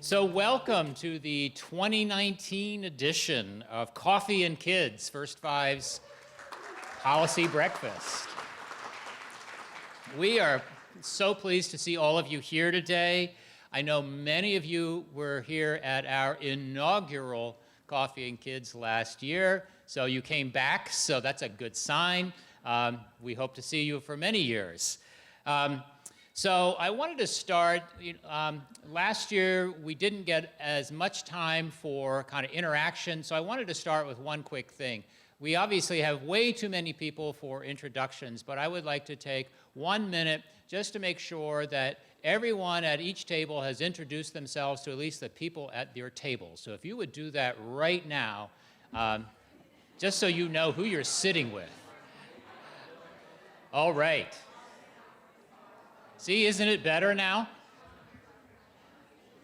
So welcome to the 2019 edition of Coffee and Kids, First Five's Policy Breakfast. We are so pleased to see all of you here today. I know many of you were here at our inaugural Coffee and Kids last year, so you came back, so that's a good sign. We hope to see you for many years. So I wanted to start, last year we didn't get as much time for kind of interaction, so I wanted to start with one quick thing. We obviously have way too many people for introductions, but I would like to take 1 minute just to make sure that everyone at each table has introduced themselves to at least the people at their table. So if you would do that right now, just so you know who you're sitting with. All right. See, isn't it better now?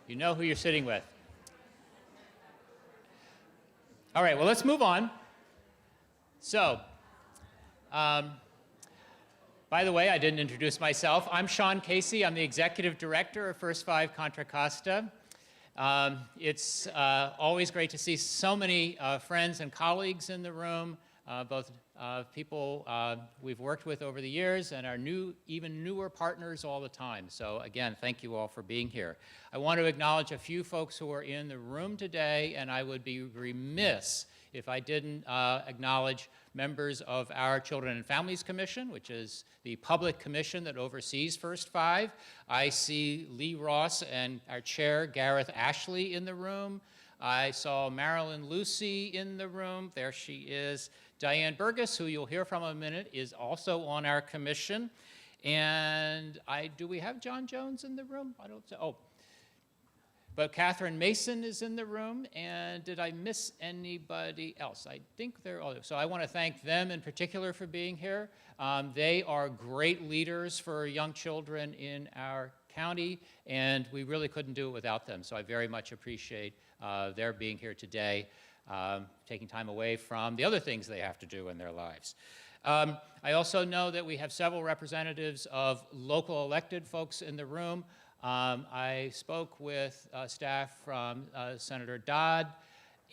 You know who you're sitting with. All right, well, let's move on. So, by the way, I didn't introduce myself. I'm Sean Casey. I'm the Executive Director of First Five Contra Costa. It's always great to see so many friends and colleagues in the room, both people we've worked with over the years and our even newer partners all the time. So again, thank you all for being here. I want to acknowledge a few folks who are in the room today, and I would be remiss if I didn't acknowledge members of our Children and Families Commission, which is the public commission that oversees First Five. I see Lee Ross and our chair, Gareth Ashley, in the room. I saw Marilyn Lucy in the room. There she is. Diane Burgas, who you'll hear from in a minute, is also on our commission. And do we have John Jones in the room? I don't know. Oh. But Catherine Mason is in the room. And did I miss anybody else? I think they're all there. So I want to thank them in particular for being here. They are great leaders for young children in our county, and we really couldn't do it without them. So I very much appreciate their being here today, taking time away from the other things they have to do in their lives. I also know that we have several representatives of local elected folks in the room. I spoke with staff from Senator Dodd,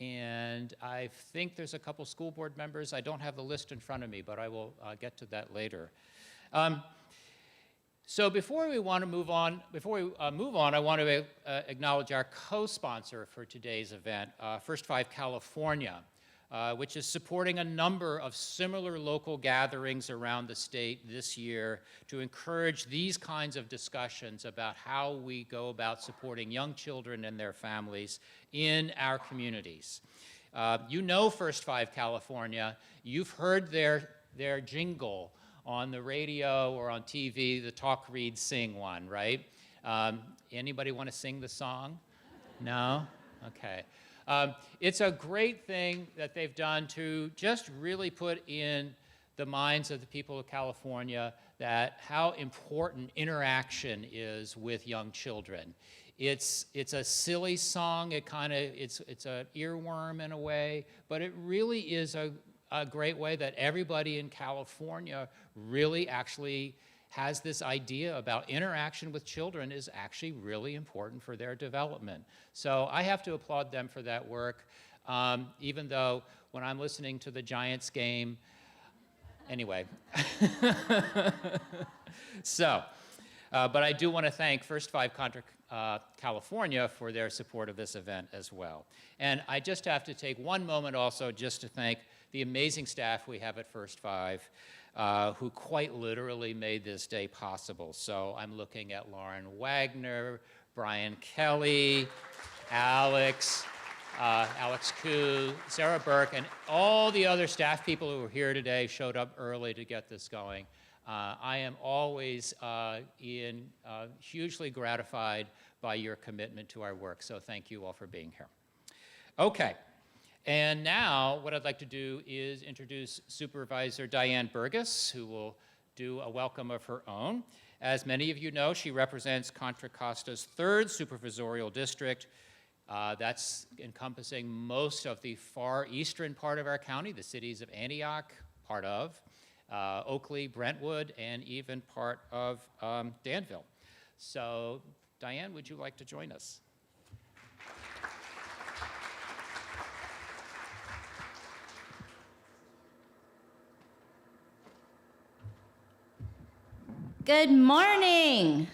and I think there's a couple school board members. I don't have the list in front of me, but I will get to that later. So before we move on, I want to acknowledge our co-sponsor for today's event, First Five California, which is supporting a number of similar local gatherings around the state this year to encourage these kinds of discussions about how we go about supporting young children and their families in our communities. You know First Five California. You've heard their jingle on the radio or on TV, the Talk, Read, Sing one, right? Anybody want to sing the song? No? Okay. It's a great thing that they've done to just really put in the minds of the people of California that how important interaction is with young children. It's a silly song. It's an earworm in a way, but it really is a great way that everybody in California really actually has this idea about interaction with children is actually really important for their development. So I have to applaud them for that work, even though when I'm listening to the Giants game, anyway. So, but I do want to thank First Five Contra California for their support of this event as well. And I just have to take one moment also just to thank the amazing staff we have at First Five, who quite literally made this day possible. So I'm looking at Lauren Wagner, Brian Kelly, Alex Koo, Sarah Burke, and all the other staff people who were here today showed up early to get this going. I am always hugely gratified by your commitment to our work, so thank you all for being here. Okay. And now what I'd like to do is introduce Supervisor Diane Burgis, who will do a welcome of her own. As many of you know, she represents Contra Costa's 3rd supervisorial district. That's encompassing most of the far eastern part of our county, the cities of Antioch, part of, Oakley, Brentwood, and even part of Danville. So Diane, would you like to join us? Good morning.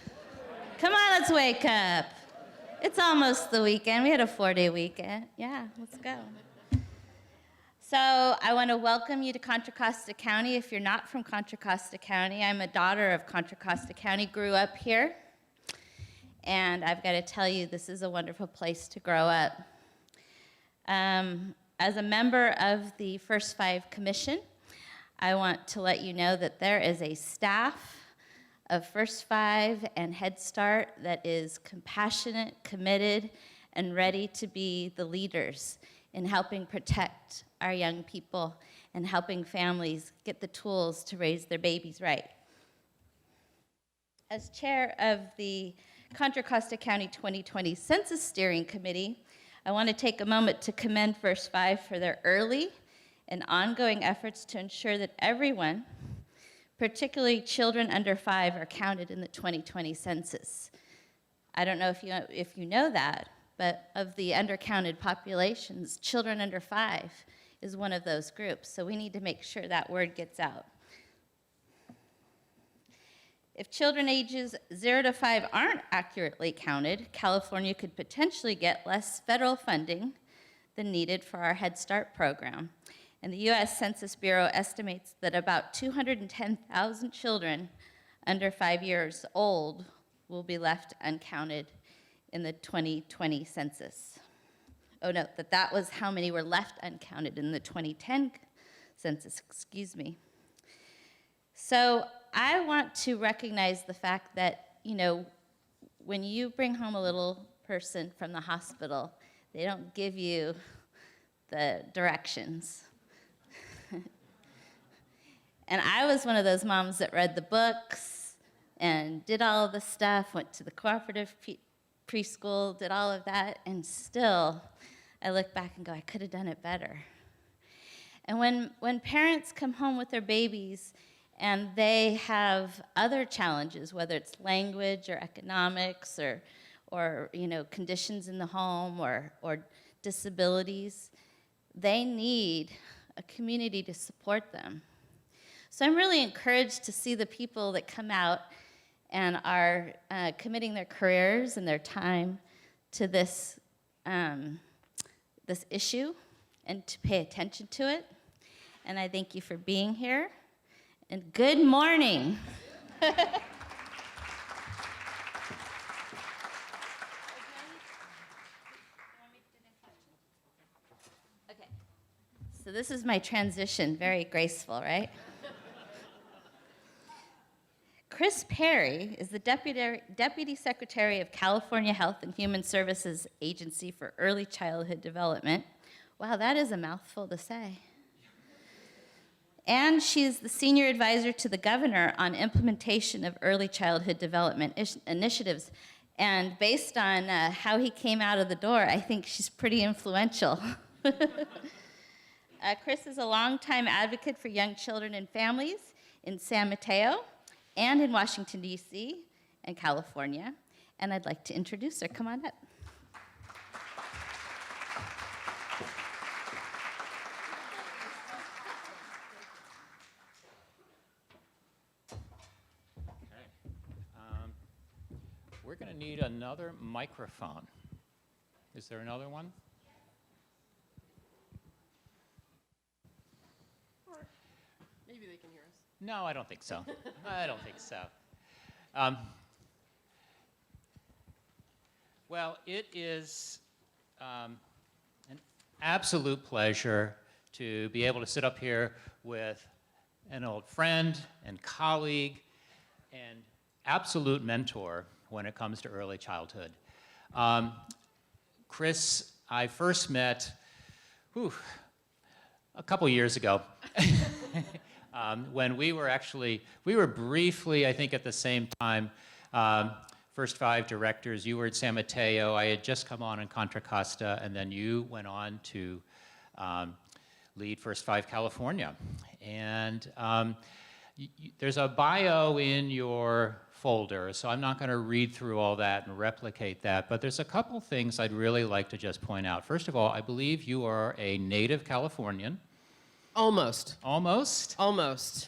Come on, let's wake up. It's almost the weekend. We had a 4-day weekend. Yeah, let's go. So I want to welcome you to Contra Costa County. If you're not from Contra Costa County, I'm a daughter of Contra Costa County, grew up here. And I've got to tell you, this is a wonderful place to grow up. As a member of the First Five Commission, I want to let you know that there is a staff of First Five and Head Start that is compassionate, committed, and ready to be the leaders in helping protect our young people and helping families get the tools to raise their babies right. As chair of the Contra Costa County 2020 Census Steering Committee, I want to take a moment to commend First Five for their early and ongoing efforts to ensure that everyone, particularly children under 5, are counted in the 2020 census. I don't know if you know that, but of the undercounted populations, children under 5 is one of those groups, so we need to make sure that word gets out. If children ages 0 to 5 aren't accurately counted, California could potentially get less federal funding than needed for our Head Start program. And the U.S. Census Bureau estimates that about 210,000 children under 5 years old will be left uncounted in the 2020 census. Oh, no, that was how many were left uncounted in the 2010 census, excuse me. So I want to recognize the fact that, you know, when you bring home a little person from the hospital, they don't give you the directions. And I was one of those moms that read the books and did all of the stuff, went to the cooperative preschool, did all of that, and still I look back and go, I could have done it better. And when parents come home with their babies and they have other challenges, whether it's language or economics or you know, conditions in the home or disabilities, they need a community to support them. So I'm really encouraged to see the people that come out and are committing their careers and their time to this, this issue and to pay attention to it. And I thank you for being here. And good morning. Okay. So this is my transition, very graceful, right? Kris Perry is the Deputy Secretary of California Health and Human Services Agency for Early Childhood Development. Wow, that is a mouthful to say. And she's the Senior Advisor to the Governor on implementation of early childhood development initiatives. And based on how he came out of the door, I think she's pretty influential. Kris is a longtime advocate for young children and families in San Mateo and in Washington, D.C. and California. And I'd like to introduce her. Come on up. We're going to need another microphone. Is there another one? Or maybe they can hear us. No, I don't think so. I don't think so. Well, it is an absolute pleasure to be able to sit up here with an old friend and colleague and absolute mentor when it comes to early childhood. Kris, I first met a couple years ago when we were briefly, I think at the same time, First Five directors. You were at San Mateo. I had just come on in Contra Costa, and then you went on to lead First Five California. And there's a bio in your folder, so I'm not going to read through all that and replicate that, but there's a couple things I'd really like to just point out. First of all, I believe you are a native Californian. Almost. Almost? Almost.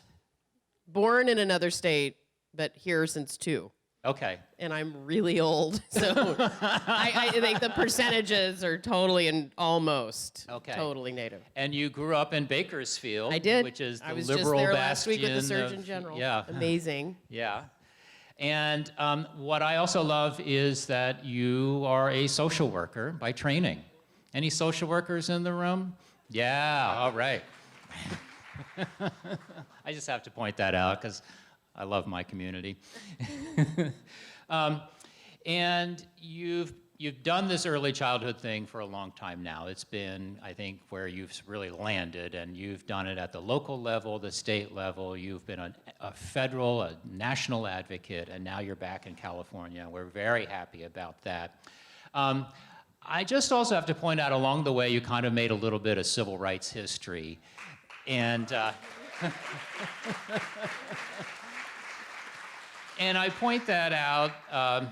Born in another state, but here since 2. Okay. And I'm really old, so I think the percentages are totally and almost totally Native. And you grew up in Bakersfield. I did. Which is the I was liberal just there bastion last week with the Surgeon of, General. Yeah. Amazing. Yeah. And what I also love is that you are a social worker by training. Any social workers in the room? Yeah, all right. I just have to point that out because I love my community. And you've done this early childhood thing for a long time now. It's been, I think, where you've really landed, and you've done it at the local level, the state level. You've been a federal, a national advocate, and now you're back in California. We're very happy about that. I just also have to point out along the way, you kind of made a little bit of civil rights history. And and I point that out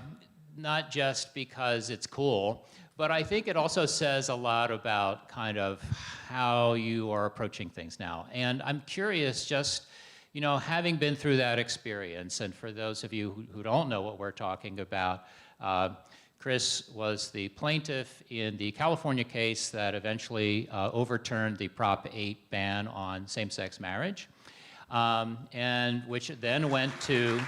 not just because it's cool, but I think it also says a lot about kind of how you are approaching things now. And I'm curious, just, you know, having been through that experience, and for those of you who don't know what we're talking about, Kris was the plaintiff in the California case that eventually overturned the Prop 8 ban on same-sex marriage, and which then went to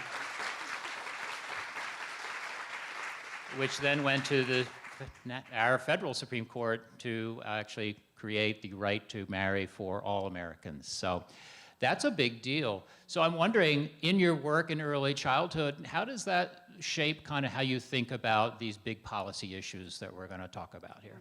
our federal Supreme Court to actually create the right to marry for all Americans. So that's a big deal. So I'm wondering, in your work in early childhood, how does that shape kind of how you think about these big policy issues that we're going to talk about here?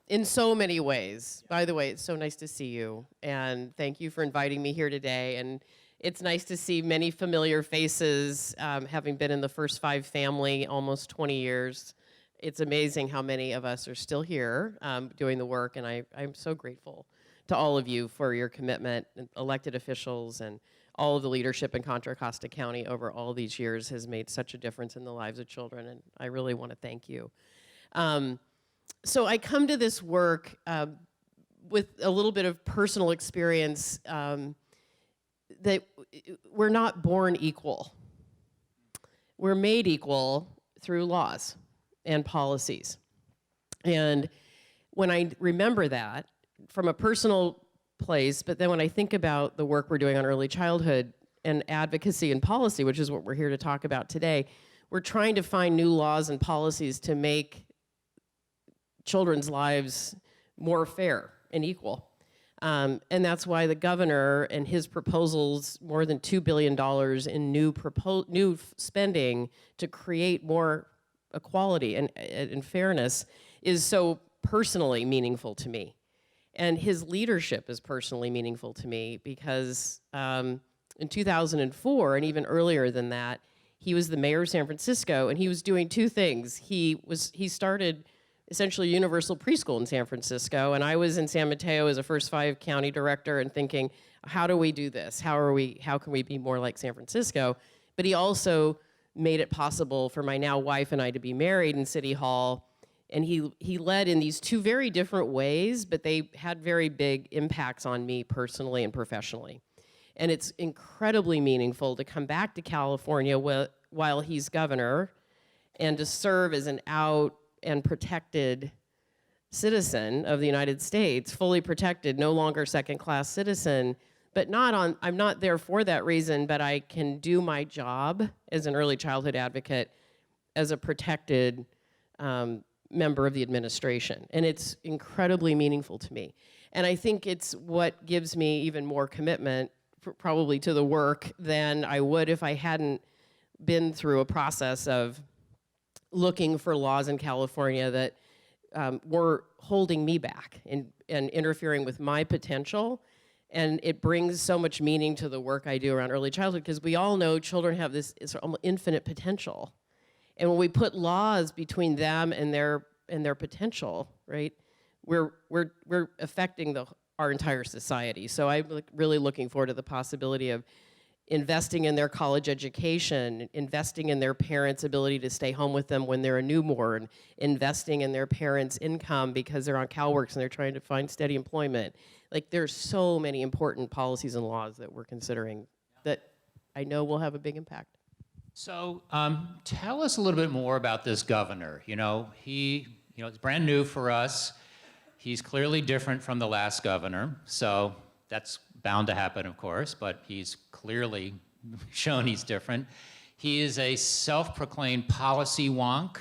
In so many ways. By the way, it's so nice to see you, and thank you for inviting me here today. And it's nice to see many familiar faces, having been in the First Five family almost 20 years. It's amazing how many of us are still here doing the work, and I'm so grateful to all of you for your commitment. Elected officials and all of the leadership in Contra Costa County over all these years has made such a difference in the lives of children, and I really want to thank you. So I come to this work with a little bit of personal experience that we're not born equal. We're made equal through laws and policies. And when I remember that from a personal place, but then when I think about the work we're doing on early childhood and advocacy and policy, which is what we're here to talk about today, we're trying to find new laws and policies to make children's lives more fair and equal. And that's why the governor and his proposals, more than $2 billion in new spending to create more equality and fairness, is so personally meaningful to me. And his leadership is personally meaningful to me because in 2004, and even earlier than that, he was the mayor of San Francisco, and he was doing two things. He started essentially universal preschool in San Francisco, and I was in San Mateo as a First Five county director and thinking, how do we do this? How can we be more like San Francisco? But he also made it possible for my now wife and I to be married in City Hall, and he led in these two very different ways, but they had very big impacts on me personally and professionally. And it's incredibly meaningful to come back to California while he's governor and to serve as an out and protected citizen of the United States, fully protected, no longer second-class citizen, but I'm not there for that reason, but I can do my job as an early childhood advocate as a protected member of the administration. And it's incredibly meaningful to me. And I think it's what gives me even more commitment probably to the work than I would if I hadn't been through a process of looking for laws in California that were holding me back and interfering with my potential. And it brings so much meaning to the work I do around early childhood, because we all know children have this infinite potential. And when we put laws between them and their potential, right, we're affecting our entire society. So I'm really looking forward to the possibility of investing in their college education, investing in their parents' ability to stay home with them when they're a newborn, investing in their parents' income because they're on CalWorks and they're trying to find steady employment. Like, there's so many important policies and laws that we're considering that I know will have a big impact. So tell us a little bit more about this governor. It's brand new for us. He's clearly different from the last governor, so that's bound to happen, of course, but he's clearly shown he's different. He is a self-proclaimed policy wonk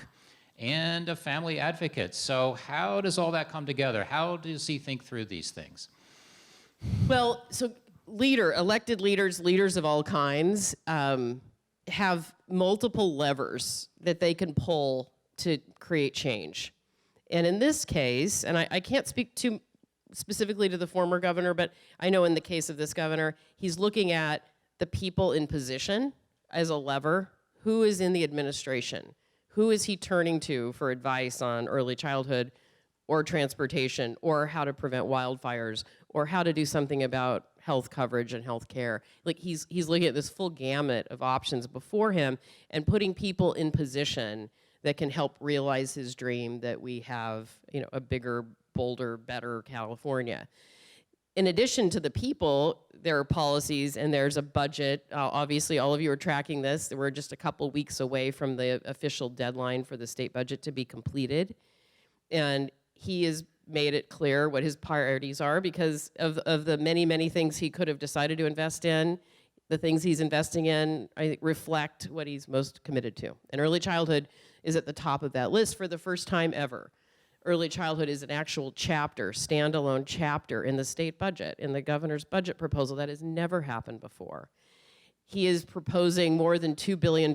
and a family advocate. So how does all that come together? How does he think through these things? Well, so elected leaders of all kinds have multiple levers that they can pull to create change. And in this case, and I can't speak too specifically to the former governor, but I know in the case of this governor, he's looking at the people in position as a lever. Who is in the administration? Who is he turning to for advice on early childhood or transportation or how to prevent wildfires or how to do something about health coverage and health care? Like he's looking at this full gamut of options before him and putting people in position that can help realize his dream that we have, a bigger, bolder, better California. In addition to the people, there are policies and there's a budget. Obviously, all of you are tracking this. We're just a couple weeks away from the official deadline for the state budget to be completed. And he has made it clear what his priorities are because of the many, many things he could have decided to invest in. The things he's investing in, I think, reflect what he's most committed to. And early childhood is at the top of that list for the first time ever. Early childhood is an actual chapter, standalone chapter in the state budget, in the governor's budget proposal. That has never happened before. He is proposing more than $2 billion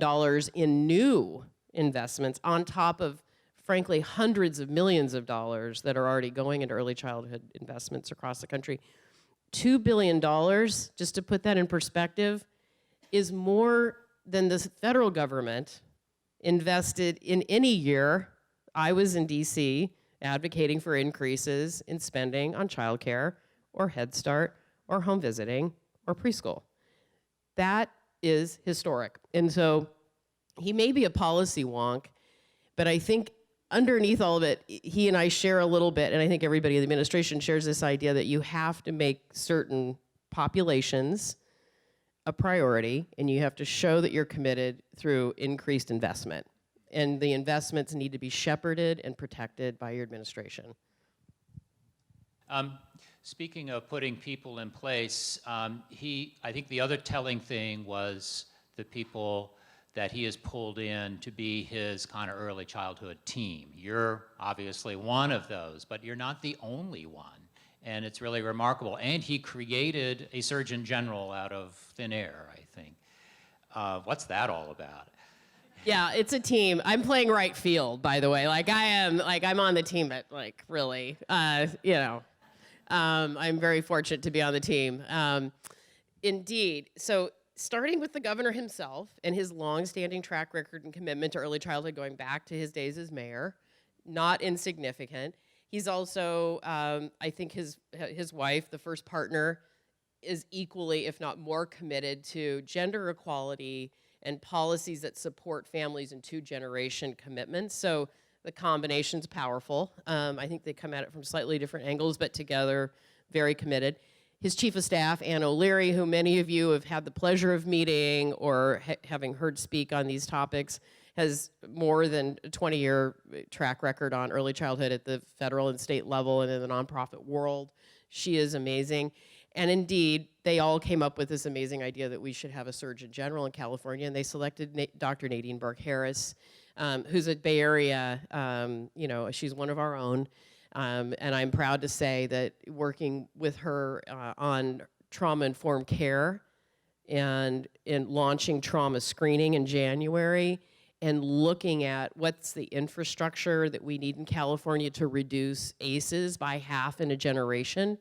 in new investments on top of, frankly, hundreds of millions of dollars that are already going into early childhood investments across the country. $2 billion, just to put that in perspective, is more than the federal government invested in any year. I was in DC advocating for increases in spending on childcare or Head Start or home visiting or preschool. That is historic. And so he may be a policy wonk, but I think underneath all of it, he and I share a little bit, and I think everybody in the administration shares this idea that you have to make certain populations a priority, and you have to show that you're committed through increased investment. And the investments need to be shepherded and protected by your administration. Speaking of putting people in place, I think the other telling thing was the people that he has pulled in to be his kind of early childhood team. You're obviously one of those, but you're not the only one. And it's really remarkable. And he created a Surgeon General out of thin air, I think. What's that all about? Yeah, it's a team. I'm playing right field, by the way. I'm on the team, but really, I'm very fortunate to be on the team. Indeed. So starting with the governor himself and his long-standing track record and commitment to early childhood going back to his days as mayor, not insignificant. He's also, I think his wife, the first partner, is equally, if not more, committed to gender equality and policies that support families and two-generation commitments. So the combination's powerful. I think they come at it from slightly different angles, but together, very committed. His chief of staff, Ann O'Leary, who many of you have had the pleasure of meeting or having heard speak on these topics, has more than a 20-year track record on early childhood at the federal and state level and in the nonprofit world. She is amazing. And indeed, they all came up with this amazing idea that we should have a Surgeon General in California, and they selected Dr. Nadine Burke Harris, who's a Bay Area, she's one of our own. And I'm proud to say that working with her on trauma-informed care and in launching trauma screening in January and looking at what's the infrastructure that we need in California to reduce ACEs by half in a generation.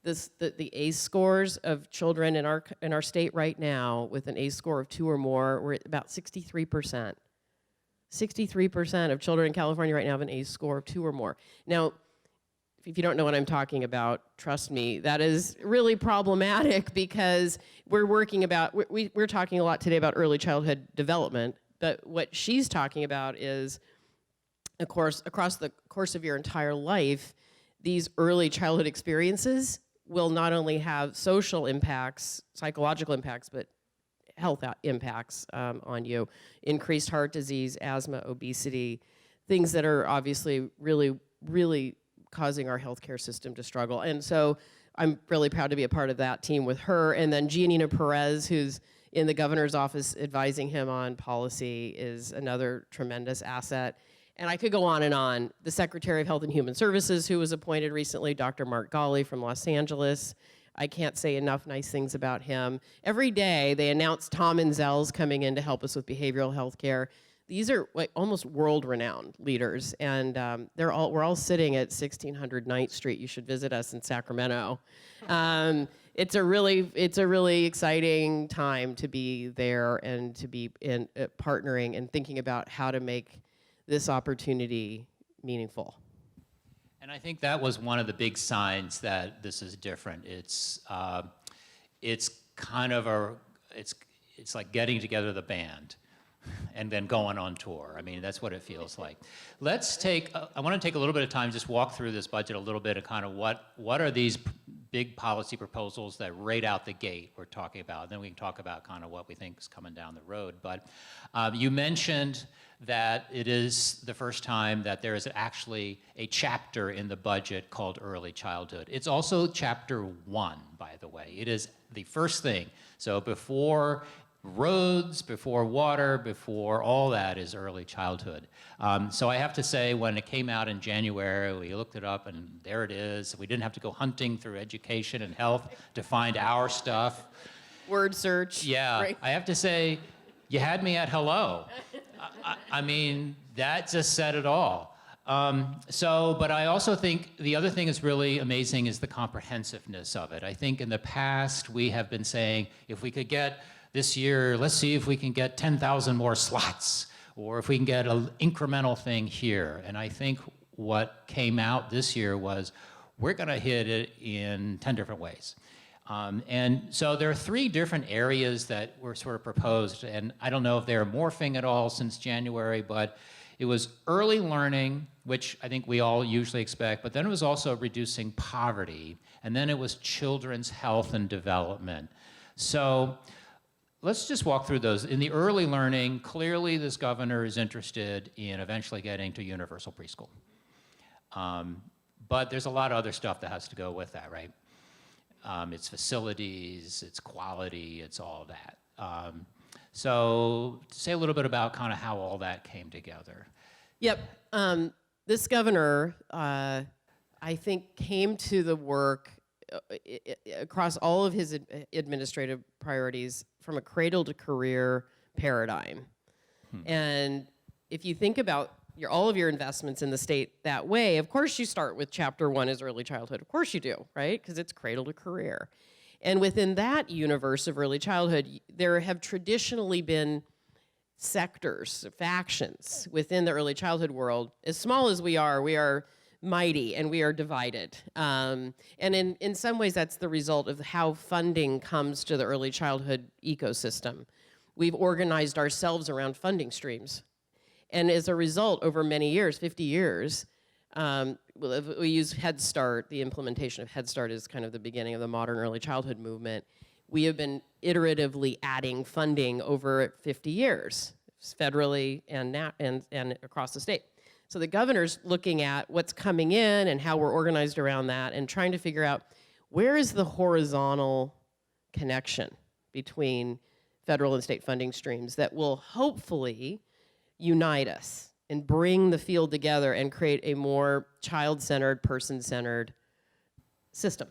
The ACE scores of children in our state right now with an ACE score of 2 or more, we're at about 63%. 63% of children in California right now have an ACE score of 2 or more. Now, if you don't know what I'm talking about, trust me, that is really problematic because we're talking a lot today about early childhood development, but what she's talking about is, of course, across the course of your entire life, these early childhood experiences will not only have social impacts, psychological impacts, but health impacts on you. Increased heart disease, asthma, obesity, things that are obviously really, really causing our healthcare system to struggle. And so I'm really proud to be a part of that team with her. And then Giannina Perez, who's in the governor's office advising him on policy, is another tremendous asset. And I could go on and on. The Secretary of Health and Human Services, who was appointed recently, Dr. Mark Ghali from Los Angeles. I can't say enough nice things about him. Every day they announce Tom Inzel's coming in to help us with behavioral health care. These are like almost world-renowned leaders, and we're all sitting at 1600 Ninth Street. You should visit us in Sacramento. It's a really exciting time to be there and to be partnering and thinking about how to make this opportunity meaningful. And I think that was one of the big signs that this is different. It's kind of it's like getting together the band and then going on tour. I mean, that's what it feels like. I want to take a little bit of time, just walk through this budget a little bit of kind of what are these big policy proposals that right out the gate we're talking about. And then we can talk about kind of what we think is coming down the road. But you mentioned that it is the first time that there is actually a chapter in the budget called early childhood. It's also chapter 1, by the way. It is the first thing. So before roads, before water, before all that is early childhood. So I have to say, when it came out in January, we looked it up and there it is. We didn't have to go hunting through education and health to find our stuff. Word search. Yeah, right. I have to say, you had me at hello. I mean, that just said it all. But I also think the other thing that's really amazing is the comprehensiveness of it. I think in the past, we have been saying, if we could get this year, let's see if we can get 10,000 more slots, or if we can get an incremental thing here. And I think what came out this year was, we're gonna hit it in 10 different ways. And so there are 3 different areas that were sort of proposed, and I don't know if they're morphing at all since January, but it was early learning, which I think we all usually expect, but then it was also reducing poverty, and then it was children's health and development. So let's just walk through those. In the early learning, clearly this governor is interested in eventually getting to universal preschool. But there's a lot of other stuff that has to go with that, right? It's facilities, it's quality, it's all that. So say a little bit about kind of how all that came together. Yep. This governor, I think, came to the work across all of his administrative priorities from a cradle to career paradigm. And if you think about all of your investments in the state that way, of course you start with chapter 1 is early childhood. Of course you do, right? Because it's cradle to career. And within that universe of early childhood, there have traditionally been sectors, factions within the early childhood world. As small as we are mighty and we are divided. And in some ways, that's the result of how funding comes to the early childhood ecosystem. We've organized ourselves around funding streams. And as a result, over many years, 50 years, we use Head Start. The implementation of Head Start is kind of the beginning of the modern early childhood movement. We have been iteratively adding funding over 50 years, federally and across the state. So the governor's looking at what's coming in and how we're organized around that and trying to figure out where is the horizontal connection between federal and state funding streams that will hopefully unite us and bring the field together and create a more child-centered, person-centered system.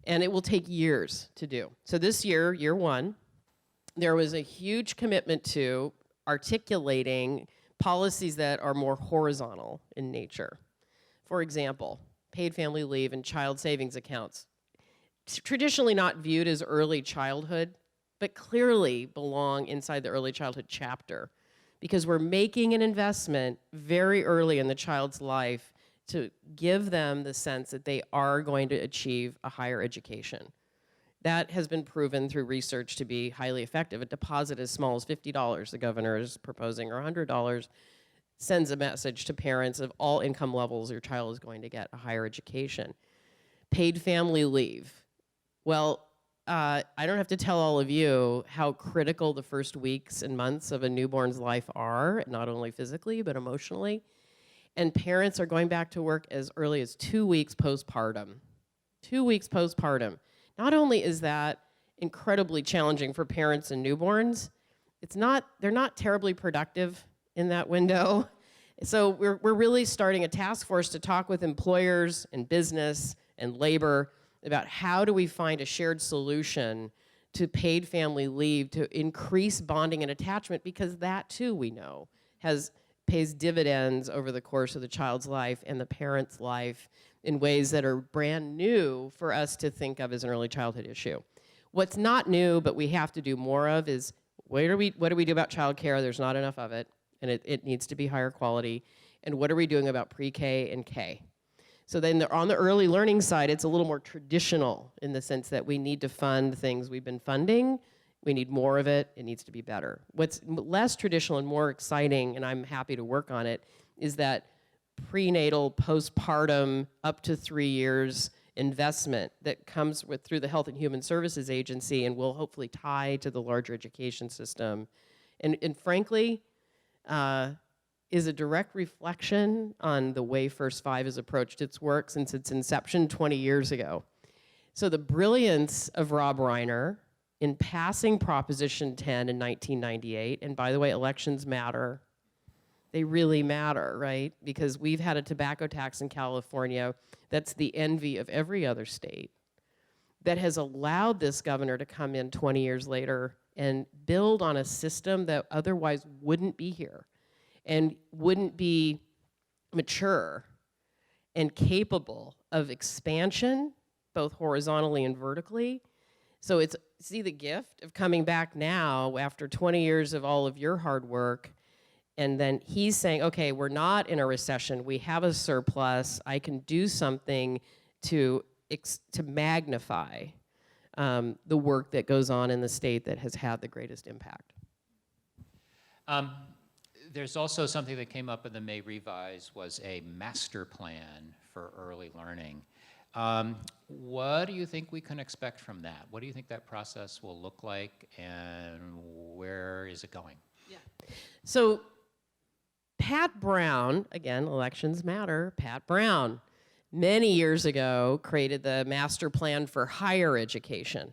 And it will take years to do. So this year, year 1, there was a huge commitment to articulating policies that are more horizontal in nature. For example, paid family leave and child savings accounts. Traditionally not viewed as early childhood, but clearly belong inside the early childhood chapter because we're making an investment very early in the child's life to give them the sense that they are going to achieve a higher education. That has been proven through research to be highly effective. A deposit as small as $50, the governor is proposing, or $100, sends a message to parents of all income levels your child is going to get a higher education. Paid family leave. Well, I don't have to tell all of you how critical the first weeks and months of a newborn's life are, not only physically, but emotionally. And parents are going back to work as early as 2 weeks postpartum. 2 weeks postpartum. Not only is that incredibly challenging for parents and newborns, they're not terribly productive in that window. So we're really starting a task force to talk with employers and business and labor about how do we find a shared solution to paid family leave to increase bonding and attachment, because that too, we know, pays dividends over the course of the child's life and the parent's life in ways that are brand new for us to think of as an early childhood issue. What's not new, but we have to do more of, is what do we do about childcare? There's not enough of it, and it needs to be higher quality. And what are we doing about pre-K and K? So then on the early learning side, it's a little more traditional in the sense that we need to fund things we've been funding. We need more of it. It needs to be better. What's less traditional and more exciting, and I'm happy to work on it, is that prenatal, postpartum, up to 3 years investment that comes through the Health and Human Services Agency and will hopefully tie to the larger education system. And frankly, is a direct reflection on the way First Five has approached its work since its inception 20 years ago. So the brilliance of Rob Reiner in passing Proposition 10 in 1998, and by the way, elections matter. They really matter, right? Because we've had a tobacco tax in California that's the envy of every other state, that has allowed this governor to come in 20 years later and build on a system that otherwise wouldn't be here and wouldn't be mature and capable of expansion, both horizontally and vertically. So see the gift of coming back now after 20 years of all of your hard work, and then he's saying, okay, we're not in a recession, we have a surplus, I can do something to magnify the work that goes on in the state that has had the greatest impact. There's also something that came up in the May revise, was a master plan for early learning. What do you think we can expect from that? What do you think that process will look like, and where is it going? Yeah. So Pat Brown, again, elections matter, Pat Brown, many years ago created the master plan for higher education.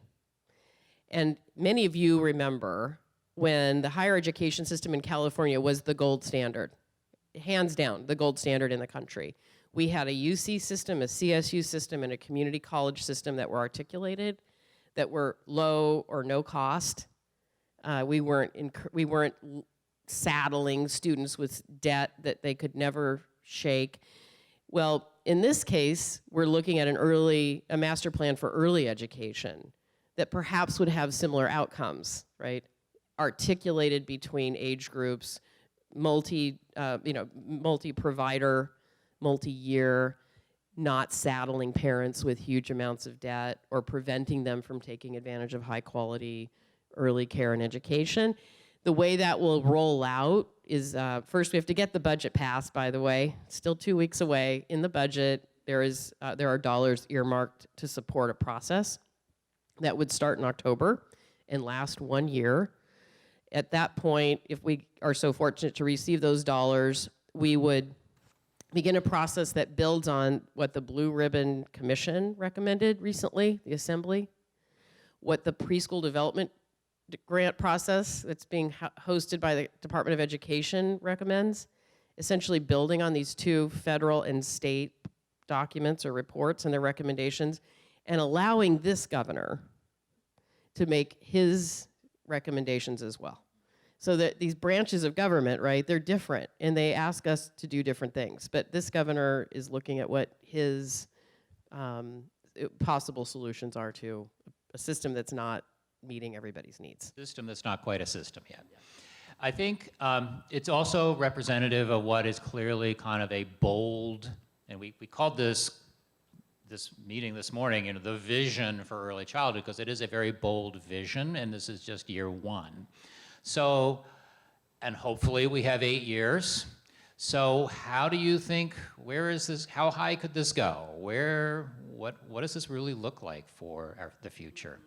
And many of you remember when the higher education system in California was the gold standard, hands down, the gold standard in the country. We had a UC system, a CSU system, and a community college system that were articulated, that were low or no cost. We weren't saddling students with debt that they could never shake. Well, in this case, we're looking at a master plan for early education that perhaps would have similar outcomes, right? Articulated between age groups, multi-provider, multi-year, not saddling parents with huge amounts of debt or preventing them from taking advantage of high quality early care and education. The way that will roll out is, first we have to get the budget passed, by the way. It's still 2 weeks away. In the budget, there are dollars earmarked to support a process that would start in October and last 1 year. At that point, if we are so fortunate to receive those dollars, we would begin a process that builds on what the Blue Ribbon Commission recommended recently, the Assembly, what the preschool development grant process that's being hosted by the Department of Education recommends, essentially building on these two federal and state documents or reports and their recommendations, and allowing this governor to make his recommendations as well. So that these branches of government, right, they're different, and they ask us to do different things. But this governor is looking at what his possible solutions are to a system that's not meeting everybody's needs. System that's not quite a system yet. Yeah. I think it's also representative of what is clearly kind of a bold, and we called this meeting this morning, the vision for early childhood, because it is a very bold vision, and this is just year one. So, and hopefully we have 8 years. So how do you think, where is this, how high could this go? What does this really look like for the future?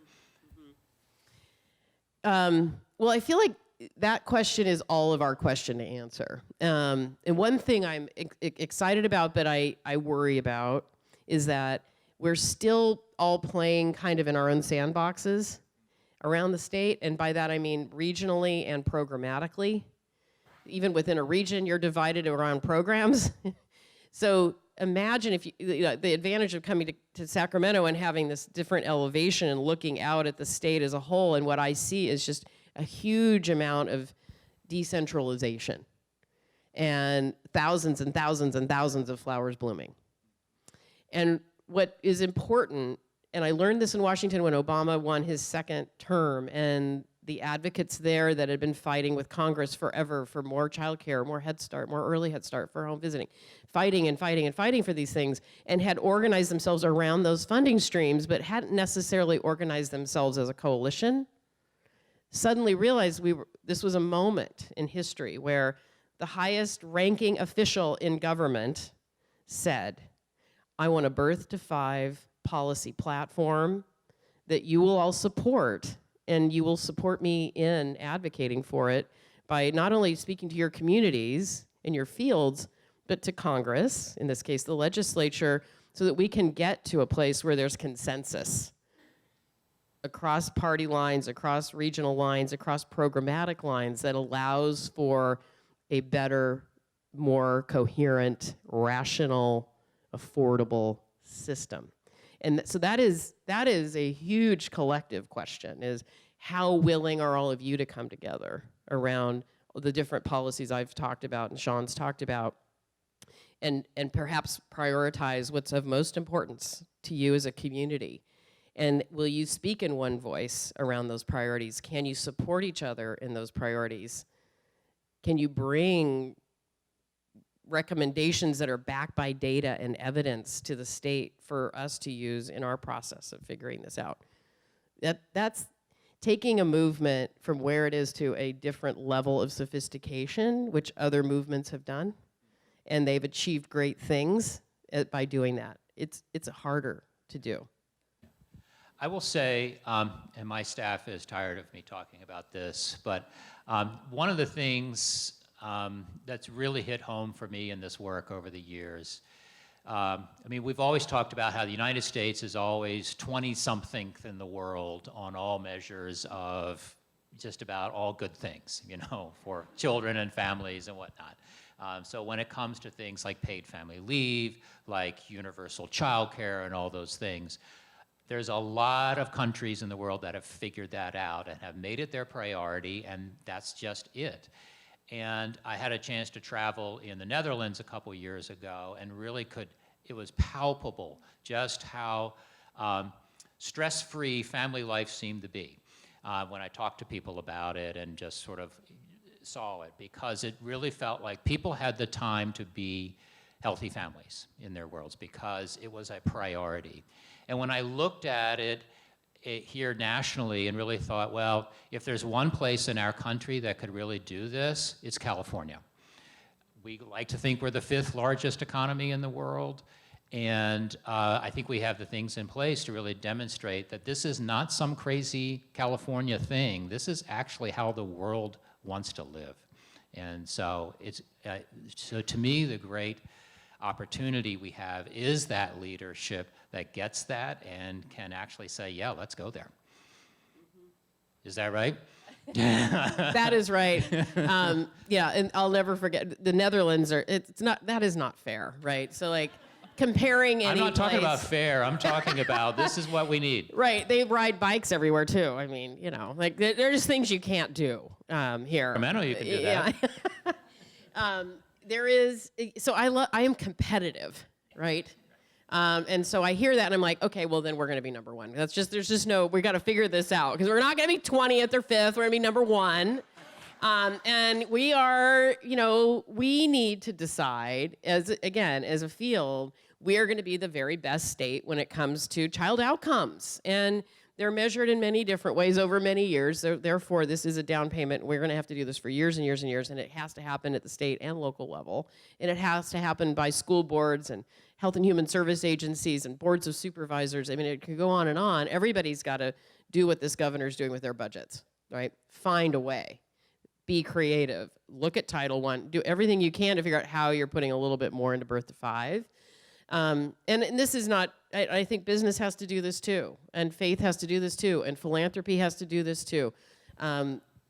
Well, I feel like that question is all of our question to answer. And one thing I'm excited about, but I worry about, is that we're still all playing kind of in our own sandboxes around the state. And by that, I mean regionally and programmatically. Even within a region, you're divided around programs. So imagine if the advantage of coming to Sacramento and having this different elevation and looking out at the state as a whole, and what I see is just a huge amount of decentralization and thousands and thousands and thousands of flowers blooming. And what is important, and I learned this in Washington when Obama won his second term, and the advocates there that had been fighting with Congress forever for more child care, more Head Start, more early Head Start, for home visiting, fighting and fighting and fighting for these things, and had organized themselves around those funding streams, but hadn't necessarily organized themselves as a coalition, suddenly realized this was a moment in history where the highest ranking official in government said, I want a birth to 5 policy platform that you will all support, and you will support me in advocating for it by not only speaking to your communities in your fields, but to Congress, in this case the legislature, so that we can get to a place where there's consensus across party lines, across regional lines, across programmatic lines that allows for a better, more coherent, rational, affordable system. And so that is a huge collective question, is how willing are all of you to come together around the different policies I've talked about and Sean's talked about, and perhaps prioritize what's of most importance to you as a community. And will you speak in one voice around those priorities? Can you support each other in those priorities? Can you bring recommendations that are backed by data and evidence to the state for us to use in our process of figuring this out? That's taking a movement from where it is to a different level of sophistication, which other movements have done, and they've achieved great things by doing that. It's harder to do. I will say, and my staff is tired of me talking about this, but one of the things that's really hit home for me in this work over the years, I mean, we've always talked about how the United States is always 20-somethingth in the world on all measures of just about all good things, you know, for children and families and whatnot. So when it comes to things like paid family leave, like universal child care and all those things, there's a lot of countries in the world that have figured that out and have made it their priority, and that's just it. And I had a chance to travel in the Netherlands a couple years ago, and really it was palpable just how stress-free family life seemed to be when I talked to people about it and just sort of saw it, because it really felt like people had the time to be healthy families in their worlds because it was a priority. And when I looked at it here nationally and really thought, well, if there's one place in our country that could really do this, it's California. We like to think we're the 5th largest economy in the world, and I think we have the things in place to really demonstrate that this is not some crazy California thing. This is actually how the world wants to live. And so so to me, the great opportunity we have is that leadership that gets that and can actually say, yeah, let's go there. Is that right? That is right. Yeah, and I'll never forget, the Netherlands that is not fair, right? So like comparing any I'm not talking place, about fair, I'm talking about this is what we need. Right, they ride bikes everywhere too. I mean, you know, like they're just things you can't do here. Sacramento, you can do that. Yeah. There is, so I am competitive, right? And so I hear that and I'm like, okay, well then we're gonna be number 1. There's just no, we gotta figure this out, because we're not gonna be 20th or 5th, we're gonna be number 1. And we are, you know, we need to decide, as a field, we are gonna be the very best state when it comes to child outcomes. And they're measured in many different ways over many years. Therefore, this is a down payment. We're going to have to do this for years and years and years, and it has to happen at the state and local level. And it has to happen by school boards and health and human service agencies and boards of supervisors. I mean, it could go on and on. Everybody's got to do what this governor's doing with their budgets. right? Find a way. Be creative. Look at Title I. Do everything you can to figure out how you're putting a little bit more into birth to 5. And this is not, I think business has to do this too, and faith has to do this too, and philanthropy has to do this too.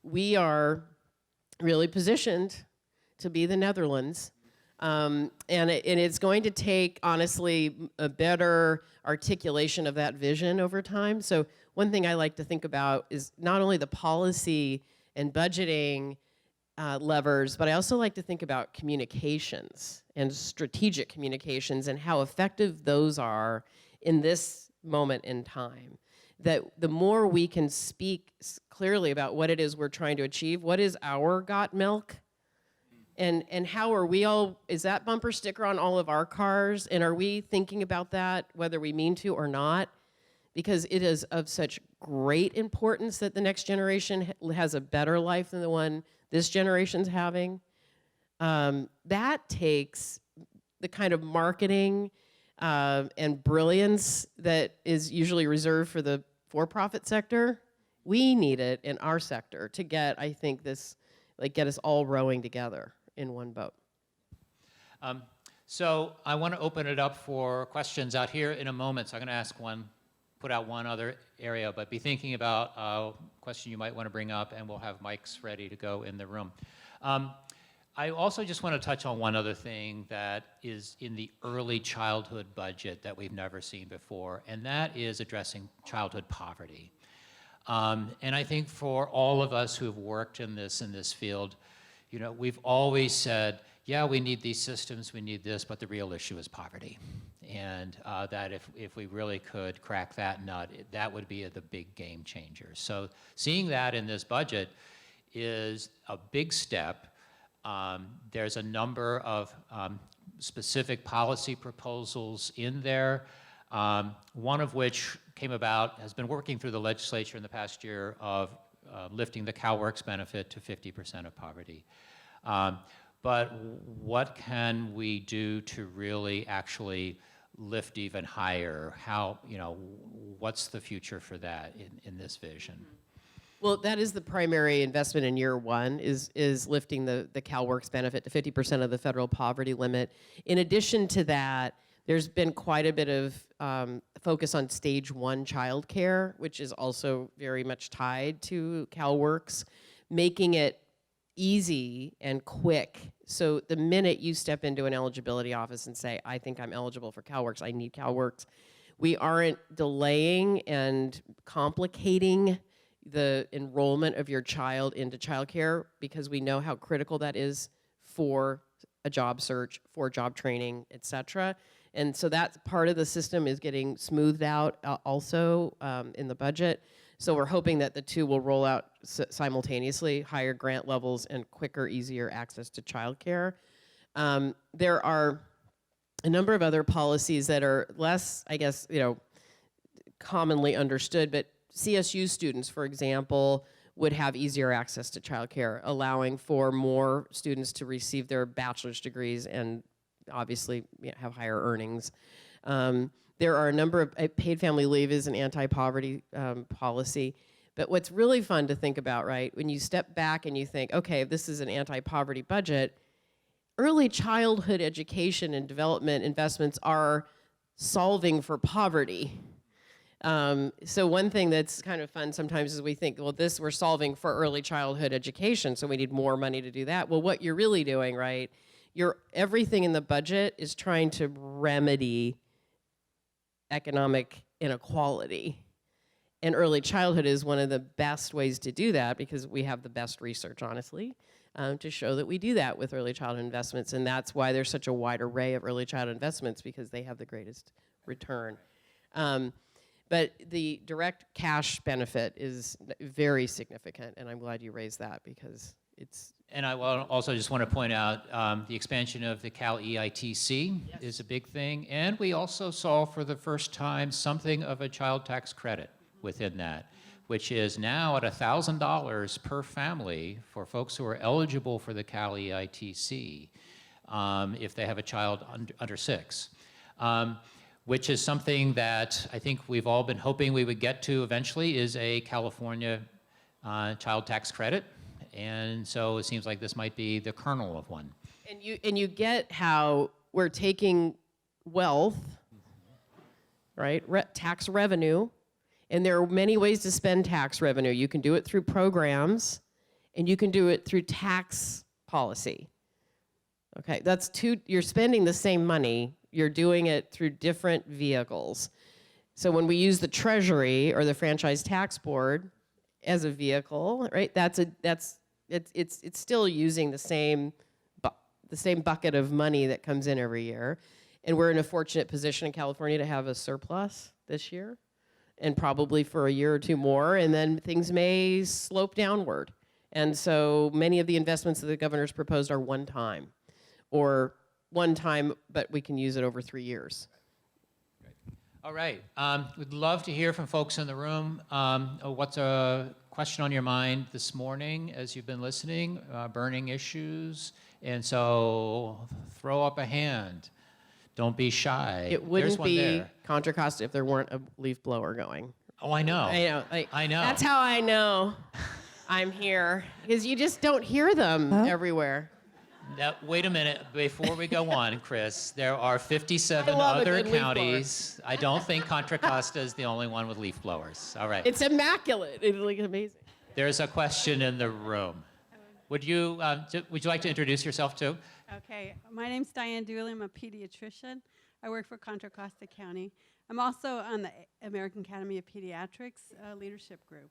We are really positioned to be the Netherlands, and it's going to take, honestly, a better articulation of that vision over time. So one thing I like to think about is not only the policy and budgeting levers, but I also like to think about communications and strategic communications and how effective those are in this moment in time. That the more we can speak clearly about what it is we're trying to achieve, what is our got milk, and how are we all, is that bumper sticker on all of our cars, and are we thinking about that whether we mean to or not? Because it is of such great importance that the next generation has a better life than the one this generation's having. That takes the kind of marketing and brilliance that is usually reserved for the for-profit sector. We need it in our sector to get, I think, this, get us all rowing together in one boat. So I want to open it up for questions out here in a moment. So I'm going to ask put out one other area, but be thinking about a question you might want to bring up, and we'll have mics ready to go in the room. I also just want to touch on one other thing that is in the early childhood budget that we've never seen before, and that is addressing childhood poverty. And I think for all of us who have worked in this field, we've always said, yeah, we need these systems, we need this, but the real issue is poverty. And that if we really could crack that nut, that would be the big game changer. So seeing that in this budget is a big step. There's a number of specific policy proposals in there, one of which has been working through the legislature in the past year of lifting the CalWORKs benefit to 50% of poverty. But what can we do to really actually lift even higher? How, what's the future for that in this vision? Well, that is the primary investment in year one, is lifting the CalWORKs benefit to 50% of the federal poverty limit. In addition to that, there's been quite a bit of focus on stage 1 childcare, which is also very much tied to CalWORKs, making it easy and quick. So the minute you step into an eligibility office and say, I think I'm eligible for CalWORKs, I need CalWORKs, we aren't delaying and complicating the enrollment of your child into childcare, because we know how critical that is for a job search, for job training, et cetera. And so that part of the system is getting smoothed out also in the budget. So we're hoping that the two will roll out simultaneously, higher grant levels and quicker, easier access to childcare. There are a number of other policies that are less, I guess, commonly understood, but CSU students, for example, would have easier access to childcare, allowing for more students to receive their bachelor's degrees and obviously have higher earnings. There are a number of paid family leave is an anti-poverty policy. But what's really fun to think about, right, when you step back and you think, okay, this is an anti-poverty budget, early childhood education and development investments are solving for poverty. So one thing that's kind of fun sometimes is we think, well, we're solving for early childhood education, so we need more money to do that. Well, what you're really doing, right, everything in the budget is trying to remedy economic inequality. And early childhood is one of the best ways to do that, because we have the best research, honestly, to show that we do that with early childhood investments. And that's why there's such a wide array of early childhood investments, because they have the greatest return. But the direct cash benefit is very significant, and I'm glad you raised that, because it's... And I also just want to point out the expansion of the Cal EITC is a big thing, and we also saw for the first time something of a child tax credit within that, which is now at $1,000 per family for folks who are eligible for the Cal EITC if they have a child under 6. Which is something that I think we've all been hoping we would get to eventually, is a California child tax credit. And so it seems like this might be the kernel of one. And you get how we're taking wealth, right, tax revenue, and there are many ways to spend tax revenue. You can do it through programs, and you can do it through tax policy. Okay, you're spending the same money, you're doing it through different vehicles. So when we use the Treasury or the Franchise Tax Board as a vehicle, right, it's still using the same bucket of money that comes in every year. And we're in a fortunate position in California to have a surplus this year, and probably for a year or two more, and then things may slope downward. And so many of the investments that the governor's proposed are one time, but we can use it over 3 years. All right. We'd love to hear from folks in the room. What's a question on your mind this morning as you've been listening? Burning issues. And so throw up a hand. Don't be shy. It wouldn't There's one be there. Contra Costa if there weren't a leaf blower going. Oh, I know. I know. That's how I know I'm here, because you just don't hear them everywhere. Now, wait a minute. Before we go on, Kris, there are 57 I love a other good leaf counties. I don't think Contra Costa is the only one with leaf blowers. All right. It's immaculate. It's like amazing. There's a question in the room. Would you like to introduce yourself too? Okay, my name's Diane Dooley. I'm a pediatrician. I work for Contra Costa County. I'm also on the American Academy of Pediatrics leadership group.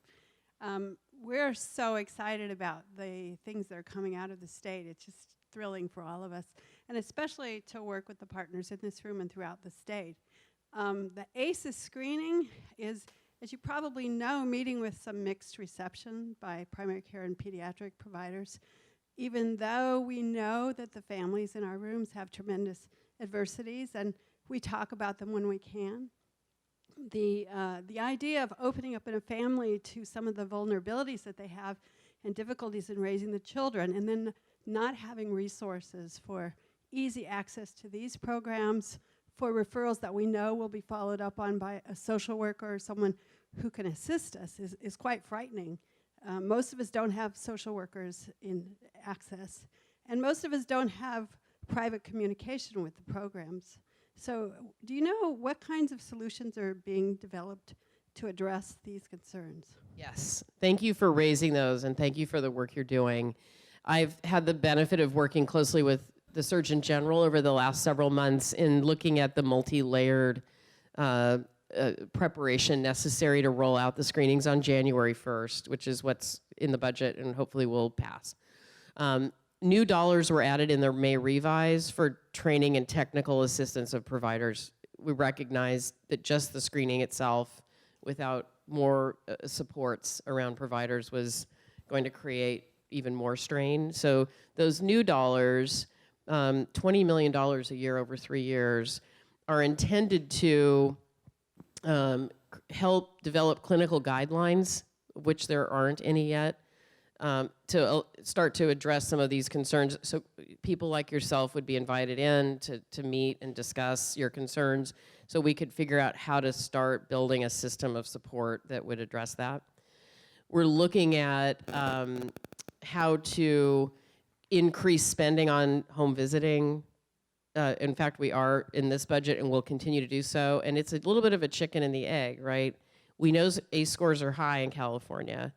We're so excited about the things that are coming out of the state. It's just thrilling for all of us, and especially to work with the partners in this room and throughout the state. The ACEs screening is, as you probably know, meeting with some mixed reception by primary care and pediatric providers. Even though we know that the families in our rooms have tremendous adversities, and we talk about them when we can, the idea of opening up in a family to some of the vulnerabilities that they have and difficulties in raising the children, and then not having resources for easy access to these programs, for referrals that we know will be followed up on by a social worker or someone who can assist us is quite frightening. Most of us don't have social workers in access, and most of us don't have private communication with the programs. So do you know what kinds of solutions are being developed to address these concerns? Yes. Thank you for raising those, and thank you for the work you're doing. I've had the benefit of working closely with the Surgeon General over the last several months in looking at the multi-layered preparation necessary to roll out the screenings on January 1st, which is what's in the budget and hopefully will pass. New dollars were added in their May revise for training and technical assistance of providers. We recognized that just the screening itself, without more supports around providers, was going to create even more strain. So those new dollars, $20 million a year over 3 years, are intended to help develop clinical guidelines, which there aren't any yet, to start to address some of these concerns. So people like yourself would be invited in to meet and discuss your concerns, so we could figure out how to start building a system of support that would address that. We're looking at how to increase spending on home visiting. In fact, we are in this budget and will continue to do so. And it's a little bit of a chicken and the egg, right? We know ACE scores are high in California,